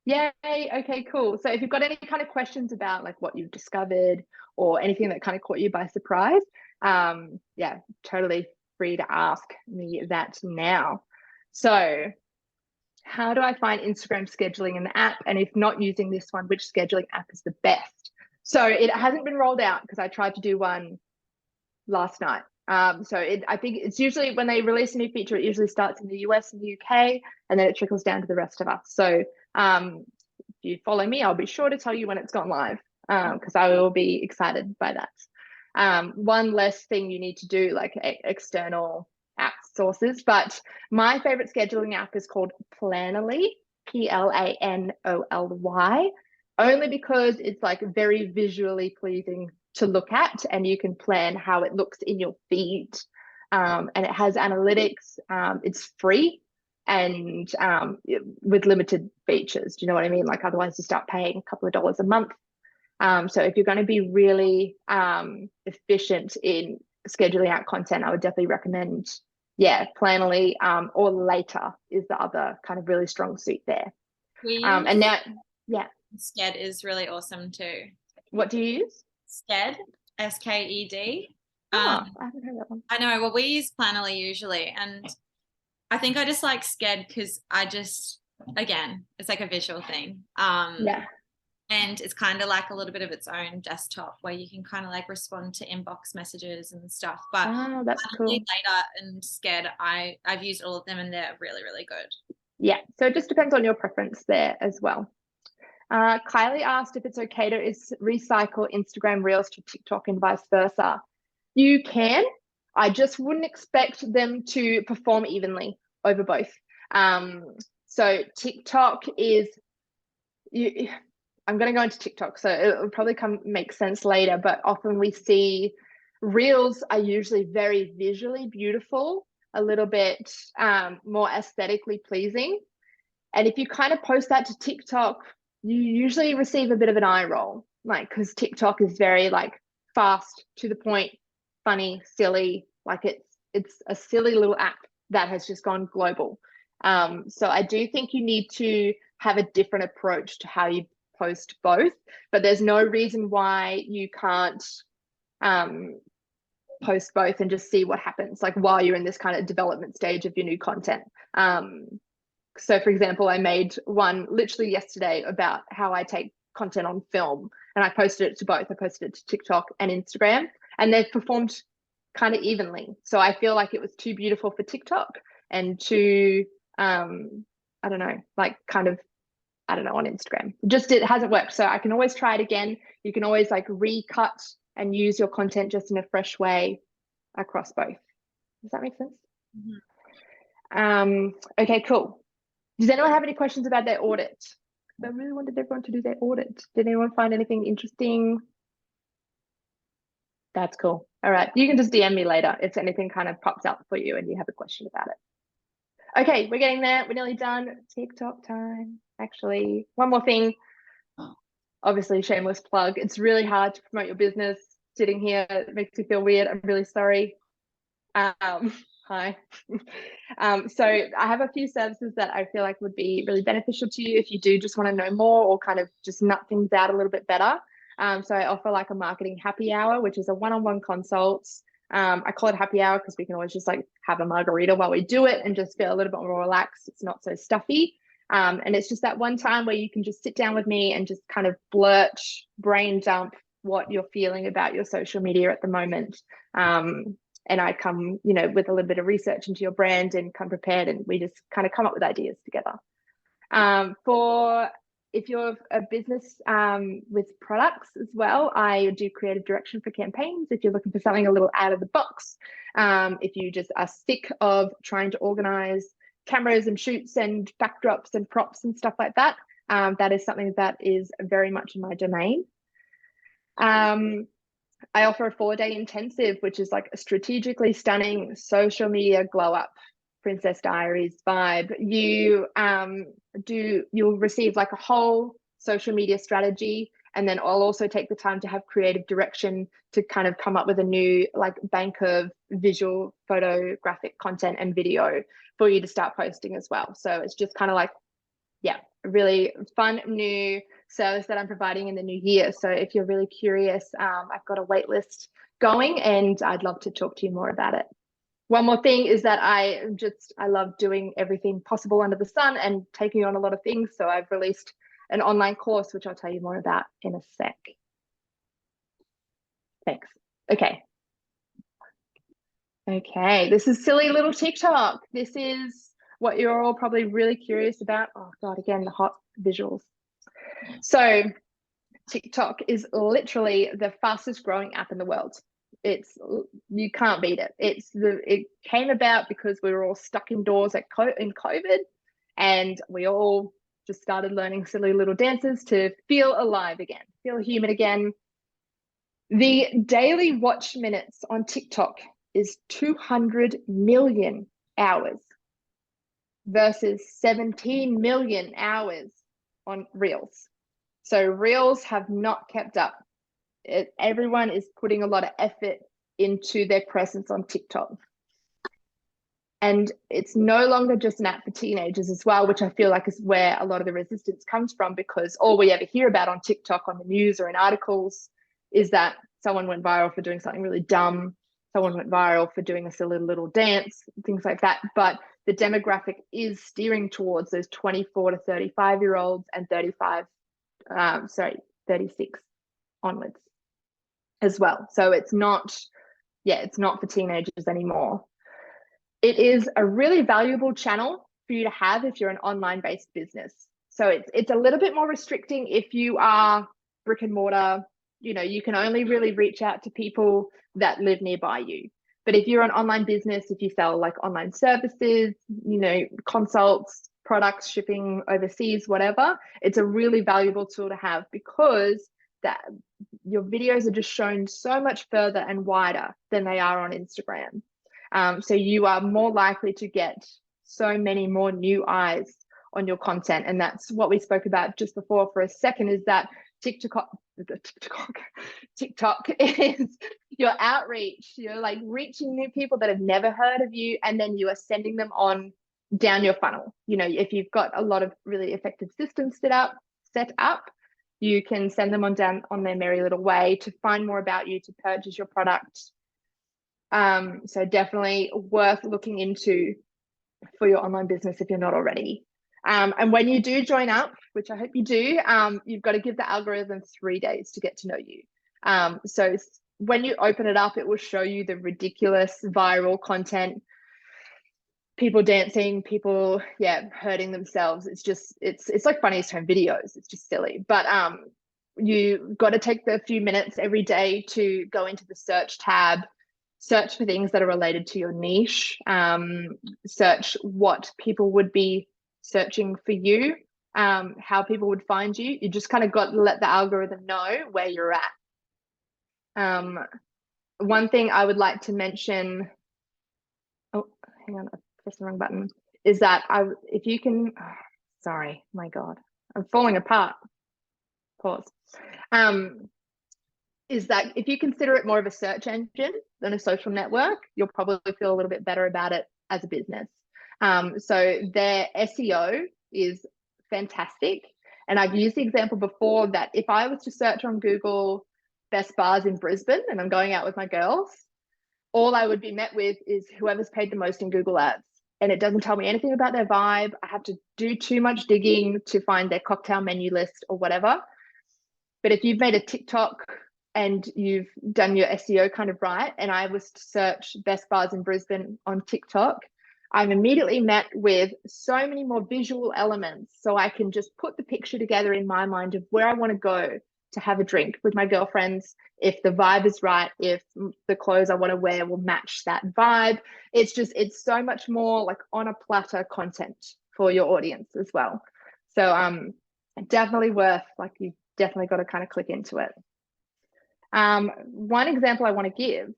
Yay. Okay, cool. So if you've got any kind of questions about like what you've discovered or anything that kind of caught you by surprise, totally free to ask me that now. So how do I find Instagram scheduling in the app? And if not using this one, which scheduling app is the best? So it hasn't been rolled out because I tried to do one last night. So I think it's usually when they release a new feature, it usually starts in the US and the UK, and then it trickles down to the rest of us. So if you follow me, I'll be sure to tell you when it's gone live, because I will be excited by that. One less thing you need to do, like external app sources, but my favorite scheduling app is called Planoly, Planoly, only because it's like very visually pleasing to look at, and you can plan how it looks in your feed, and it has analytics. It's free and with limited features. Do you know what I mean? Like otherwise you start paying a couple of dollars a month. So if you're going to be really efficient in scheduling out content, I would definitely recommend, Planoly, or Later is the other kind of really strong suit there. And now, Sked is really awesome too. What do you use? Sked, Sked. I haven't heard that one. I know. Well, we use Planoly usually, and I think I just like Sked because again, it's like a visual thing. And it's kind of like a little bit of its own desktop where you can kind of like respond to inbox messages and stuff. But that's cool. Later and Sked, I've used all of them and they're really, really good. Yeah, so it just depends on your preference there as well. Kylie asked if it's okay to recycle Instagram Reels to TikTok and vice versa. You can. I just wouldn't expect them to perform evenly over both. So TikTok is... I'm going to go into TikTok, so it'll probably make sense later, but often we see Reels are usually very visually beautiful, a little bit more aesthetically pleasing. And if you kind of post that to TikTok, you usually receive a bit of an eye roll, like, because TikTok is very like fast, to the point, funny, silly, like it's a silly little app that has just gone global. So I do think you need to have a different approach to how you post both, but there's no reason why you can't post both and just see what happens, like while you're in this kind of development stage of your new content. So for example, I made one literally yesterday about how I take content on film, and I posted it to both. I posted it to TikTok and Instagram, and they've performed kind of evenly. So I feel like it was too beautiful for TikTok and too I don't know, like kind of, I don't know, on Instagram. It hasn't worked. So I can always try it again. You can always like recut and use your content just in a fresh way across both. Does that make sense? Mm-hmm. Okay, cool. Does anyone have any questions about their audit? I really wanted everyone to do their audit. Did anyone find anything interesting? That's cool. All right. You can just DM me later if anything kind of pops up for you and you have a question about it. Okay, we're getting there. We're nearly done. TikTok time. Actually, one more thing. Obviously, shameless plug. It's really hard to promote your business sitting here. It makes me feel weird. I'm really sorry. Hi. So I have a few services that I feel like would be really beneficial to you if you do just want to know more or kind of just nut things out a little bit better. So I offer like a marketing happy hour, which is a one-on-one consult. I call it happy hour because we can always just like have a margarita while we do it and just feel a little bit more relaxed. It's not so stuffy. And it's just that one time where you can just sit down with me and just kind of blurt, brain dump what you're feeling about your social media at the moment. And I come, with a little bit of research into your brand and come prepared, and we just kind of come up with ideas together. If you're a business with products as well, I do creative direction for campaigns. If you're looking for something a little out of the box, if you just are sick of trying to organize cameras and shoots and backdrops and props and stuff like that, that is something that is very much in my domain. I offer a 4-day intensive, which is like a strategically stunning social media glow up, Princess Diaries vibe. You'll receive like a whole social media strategy, and then I'll also take the time to have creative direction to kind of come up with a new like bank of visual photographic content and video for you to start posting as well. So it's just kind of like, a really fun new service that I'm providing in the new year. So if you're really curious, I've got a wait list going and I'd love to talk to you more about it. One more thing is that I love doing everything possible under the sun and taking on a lot of things. So I've released an online course, which I'll tell you more about in a sec. Thanks. Okay, this is silly little TikTok. This is what you're all probably really curious about. Oh God, again, the hot visuals. So TikTok is literally the fastest growing app in the world. You can't beat it. It came about because we were all stuck indoors in COVID, and we all just started learning silly little dances to feel alive again, feel human again. The daily watch minutes on TikTok is 200 million hours versus 17 million hours on Reels. So Reels have not kept up. Everyone is putting a lot of effort into their presence on TikTok. And it's no longer just an app for teenagers as well, which I feel like is where a lot of the resistance comes from, because all we ever hear about on TikTok, on the news or in articles, is that someone went viral for doing something really dumb. Someone went viral for doing a silly little dance, things like that. But the demographic is steering towards those 24 to 35-year-olds and 36 onwards as well. So it's not for teenagers anymore. It is a really valuable channel for you to have if you're an online-based business. So it's a little bit more restricting if you are brick and mortar. You can only really reach out to people that live nearby you. But if you're an online business, if you sell like online services, consults, products, shipping overseas, whatever, it's a really valuable tool to have, because that your videos are just shown so much further and wider than they are on Instagram. So you are more likely to get so many more new eyes on your content. And that's what we spoke about just before for a second, is that TikTok is your outreach. You're like reaching new people that have never heard of you, and then you are sending them on down your funnel. If you've got a lot of really effective systems set up, you can send them on down on their merry little way to find more about you, to purchase your product. So definitely worth looking into for your online business if you're not already. And when you do join up, which I hope you do, you've got to give the algorithm 3 days to get to know you. So when you open it up, it will show you the ridiculous viral content, people dancing, people hurting themselves. It's like funniest home videos. It's just silly. But you got to take the few minutes every day to go into the search tab, search for things that are related to your niche, search what people would be searching for you, how people would find you. You just kind of got to let the algorithm know where you're at. One thing I would like to mention, oh, hang on, I pressed the wrong button, is that if you can, sorry, my God, I'm falling apart. Pause. Is that if you consider it more of a search engine than a social network, you'll probably feel a little bit better about it as a business. So their SEO is fantastic. And I've used the example before that if I was to search on Google best bars in Brisbane and I'm going out with my girls, all I would be met with is whoever's paid the most in Google Ads. And it doesn't tell me anything about their vibe. I have to do too much digging to find their cocktail menu list or whatever. But if you've made a TikTok and you've done your SEO kind of right, and I was to search best bars in Brisbane on TikTok, I'm immediately met with so many more visual elements. So I can just put the picture together in my mind of where I want to go to have a drink with my girlfriends, if the vibe is right, if the clothes I want to wear will match that vibe. It's so much more like on a platter content for your audience as well. So definitely worth, like, you've definitely got to kind of click into it. One example I want to give,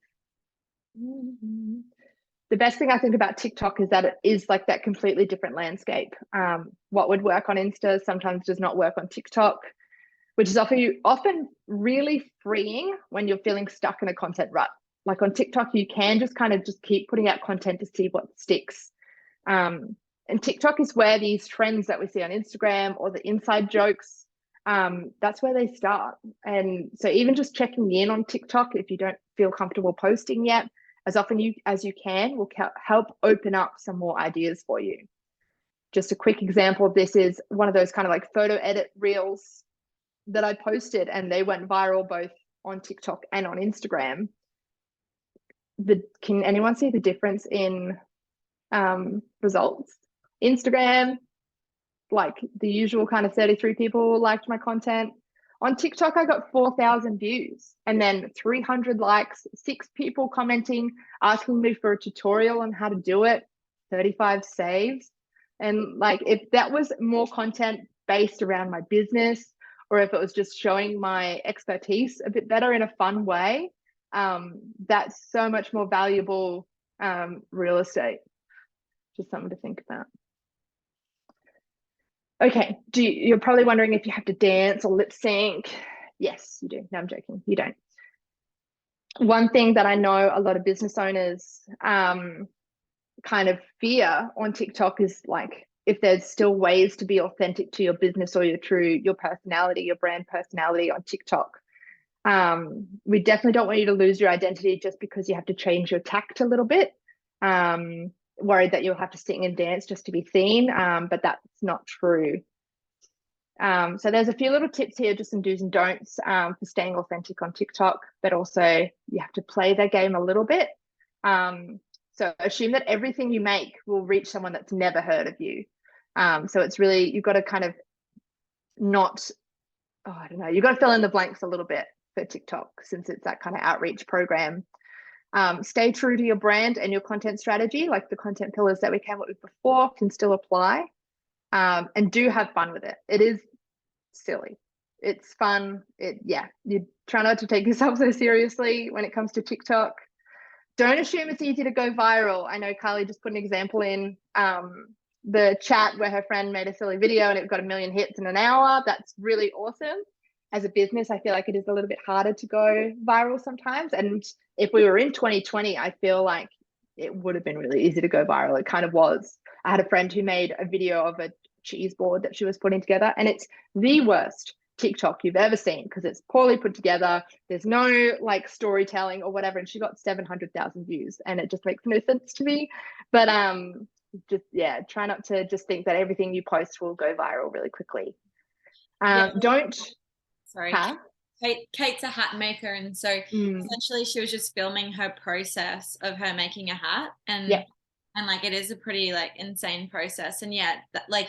the best thing I think about TikTok is that it is like that completely different landscape. What would work on Insta sometimes does not work on TikTok, which is often really freeing when you're feeling stuck in a content rut. Like on TikTok, you can just kind of just keep putting out content to see what sticks. And TikTok is where these trends that we see on Instagram or the inside jokes, that's where they start. And so even just checking in on TikTok, if you don't feel comfortable posting yet, as often as you can, will help open up some more ideas for you. Just a quick example of this is one of those kind of like photo edit reels that I posted, and they went viral both on TikTok and on Instagram. Can anyone see the difference in results? Instagram, like the usual kind of 33 people liked my content. On TikTok, I got 4,000 views and then 300 likes, 6 people commenting, asking me for a tutorial on how to do it, 35 saves. And like, if that was more content based around my business, or if it was just showing my expertise a bit better in a fun way, that's so much more valuable real estate. Just something to think about. Okay, you're probably wondering if you have to dance or lip sync. Yes, you do. No, I'm joking. You don't. one thing that I know a lot of business owners kind of fear on TikTok is like, if there's still ways to be authentic to your business or your personality, your brand personality on TikTok. We definitely don't want you to lose your identity just because you have to change your tact a little bit. Worried that you'll have to sing and dance just to be seen, but that's not true. So there's a few little tips here, just some do's and don'ts for staying authentic on TikTok, but also you have to play that game a little bit. So assume that everything you make will reach someone that's never heard of you. So it's really, you've got to kind of not, I don't know, you've got to fill in the blanks a little bit for TikTok, since it's that kind of outreach program. Stay true to your brand and your content strategy, like the content pillars that we came up with before can still apply. And do have fun with it. It is silly. It's fun. You try not to take yourself so seriously when it comes to TikTok. Don't assume it's easy to go viral. I know Carly just put an example in the chat where her friend made a silly video and it got 1 million hits in an hour. That's really awesome. As a business, I feel like it is a little bit harder to go viral sometimes. And if we were in 2020, I feel like it would have been really easy to go viral. It kind of was. I had a friend who made a video of a cheese board that she was putting together, and it's the worst TikTok you've ever seen because it's poorly put together. There's no like storytelling or whatever, and she got 700,000 views, and it just makes no sense to me. But try not to just think that everything you post will go viral really quickly. Sorry. Huh? Kate's a hat maker, and so essentially she was just filming her process of her making a hat, and like it is a pretty like insane process. And like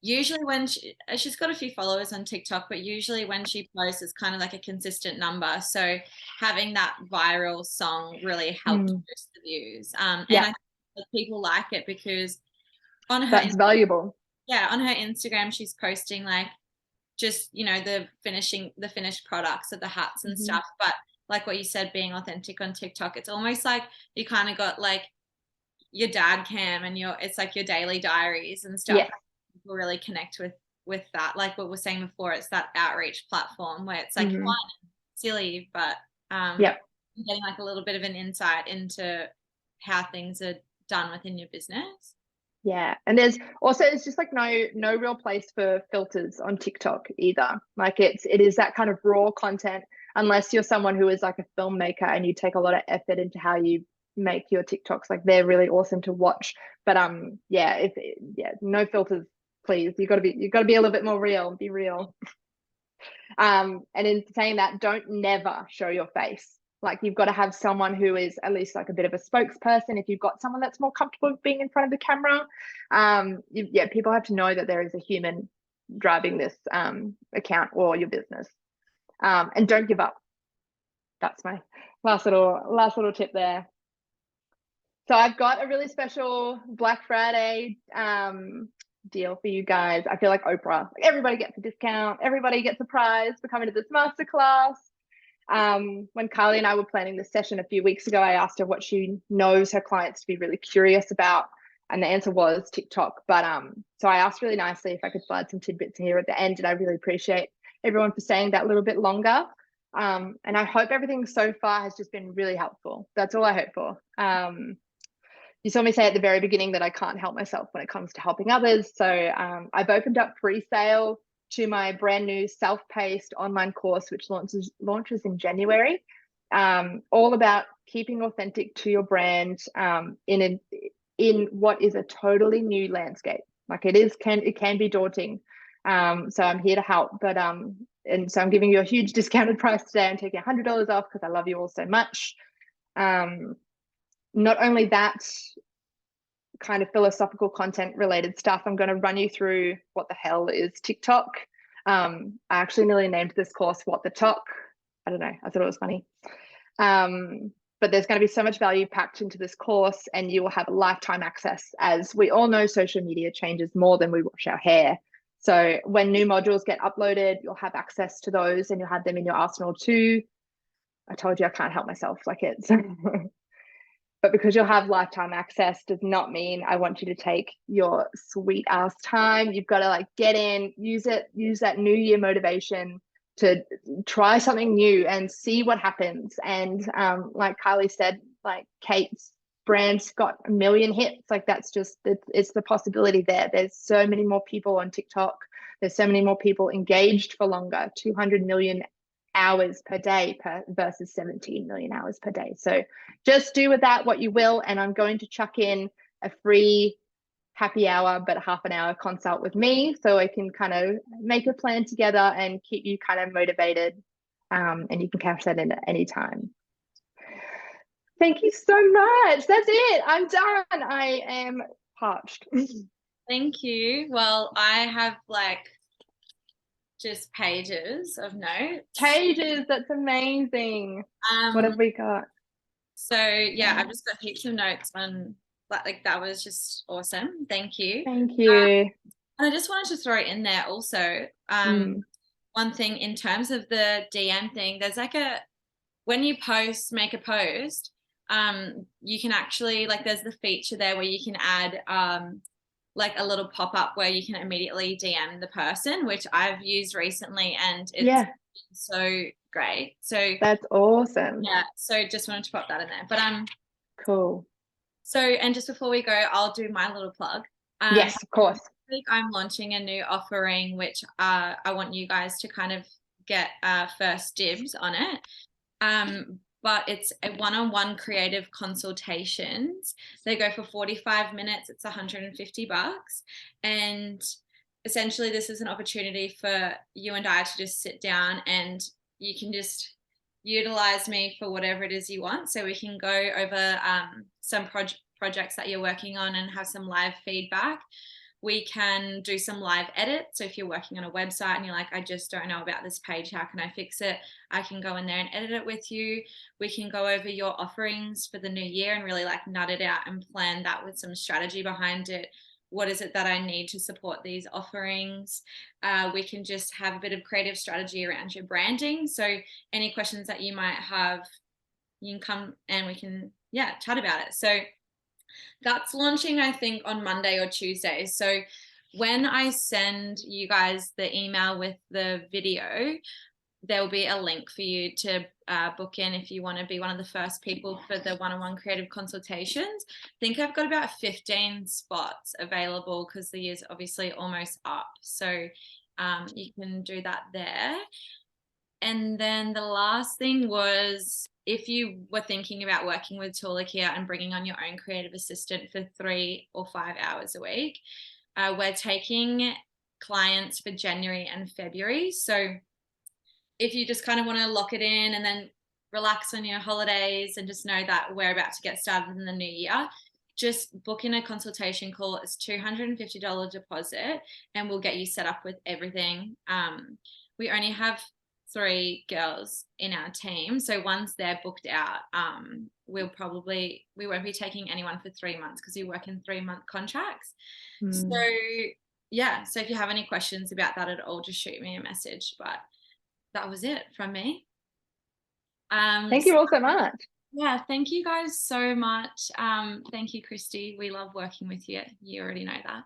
usually when she's got a few followers on TikTok, but usually when she posts it's kind of like a consistent number, so having that viral song really helped boost the views. And I think that people like it because on her that's valuable. On her Instagram she's posting like just the finished products of the hats and stuff, but like what you said, being authentic on TikTok, it's almost like you kind of got like your dad cam and it's like your daily diaries and stuff. People really connect with that, like what we're saying before, it's that outreach platform where it's like fun and silly, but getting like a little bit of an insight into how things are done within your business. And there's just like no real place for filters on TikTok either. Like it is that kind of raw content, unless you're someone who is like a filmmaker and you take a lot of effort into how you make your TikToks. Like they're really awesome to watch, but no filters, please. You got to be a little bit more real. Be real. And in saying that, don't never show your face. Like you've got to have someone who is at least like a bit of a spokesperson. If you've got someone that's more comfortable being in front of the camera, people have to know that there is a human driving this account or your business. And don't give up. That's my last little tip there. So I've got a really special Black Friday deal for you guys. I feel like Oprah. Like everybody gets a discount. Everybody gets a prize for coming to this masterclass. When Carly and I were planning this session a few weeks ago, I asked her what she knows her clients to be really curious about, and the answer was TikTok. But so I asked really nicely if I could slide some tidbits here at the end, and I really appreciate everyone for staying that little bit longer. And I hope everything so far has just been really helpful. That's all I hope for. You saw me say at the very beginning that I can't help myself when it comes to helping others. So I've opened up pre-sale to my brand new self-paced online course, which launches in January, all about keeping authentic to your brand in what is a totally new landscape. Like it can be daunting. So I'm here to help, but and so I'm giving you a huge discounted price today. I'm taking $100 off because I love you all so much. Not only that, kind of philosophical content related stuff, I'm going to run you through what the hell is TikTok. I actually nearly named this course What the Talk. I don't know, I thought it was funny. But there's going to be so much value packed into this course, and you will have lifetime access. As we all know, social media changes more than we wash our hair. So when new modules get uploaded, you'll have access to those and you'll have them in your arsenal too. I told you I can't help myself, like it's but because you'll have lifetime access does not mean I want you to take your sweet ass time. You've got to like get in, use that new year motivation to try something new and see what happens. And like Kylie said, like Kate's brand's got 1 million hits. Like that's just, it's the possibility there. There's so many more people on TikTok. There's so many more people engaged for longer, 200 million hours per day versus 17 million hours per day. So just do with that what you will. And I'm going to chuck in a free happy hour, but a half an hour consult with me, so I can kind of make a plan together and keep you kind of motivated. And you can cash that in at any time. Thank you so much. That's it. I'm done. I am parched. Thank you. Well, I have like just pages of notes. Pages. That's amazing. What have we got? So yeah, I've just got heaps of notes on. Like that was just awesome. Thank you. Thank you. And I just wanted to throw in there also one thing in terms of the DM thing. There's like when you make a post, you can actually like there's the feature there where you can add like a little pop-up where you can immediately DM the person, which I've used recently, and it's so great. So that's awesome. Yeah. So just wanted to pop that in there. But cool. So, and just before we go, I'll do my little plug. Yes, of course. I think I'm launching a new offering, which I want you guys to kind of get first dibs on it. But it's a one-on-one creative consultations. They go for 45 minutes. It's $150. And essentially this is an opportunity for you and I to just sit down, and you can just utilize me for whatever it is you want. So we can go over some projects that you're working on and have some live feedback. We can do some live edits. So if you're working on a website and you're like, I just don't know about this page, how can I fix it? I can go in there and edit it with you. We can go over your offerings for the new year and really like nut it out and plan that with some strategy behind it. What is it that I need to support these offerings? We can just have a bit of creative strategy around your branding. So any questions that you might have, you can come and we can, chat about it. So that's launching, I think, on Monday or Tuesday. So when I send you guys the email with the video, there'll be a link for you to book in if you want to be one of the first people for the one-on-one creative consultations. I think I've got about 15 spots available because the year's obviously almost up. So you can do that there. And then the last thing was, if you were thinking about working with Toolikia and bringing on your own creative assistant for 3 or 5 hours a week, we're taking clients for January and February. So if you just kind of want to lock it in and then relax on your holidays and just know that we're about to get started in the new year, just book in a consultation call. It's $250 deposit and we'll get you set up with everything. We only have 3 girls in our team, so once they're booked out, we won't be taking anyone for 3 months because we work in 3-month contracts. So if you have any questions about that at all, just shoot me a message. But that was it from me. Thank you all so much. Yeah, thank you guys so much. Thank you, Christy. We love working with you. You already know that.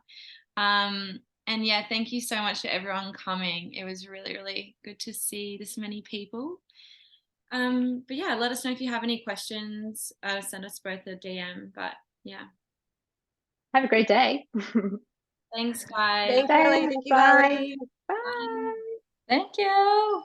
And yeah, thank you so much to everyone coming. It was really, really good to see this many people. But yeah, let us know if you have any questions. Send us both a DM. But yeah. Have a great day. Thanks, guys. Thank you, Kylie. Bye. Bye. Thank you.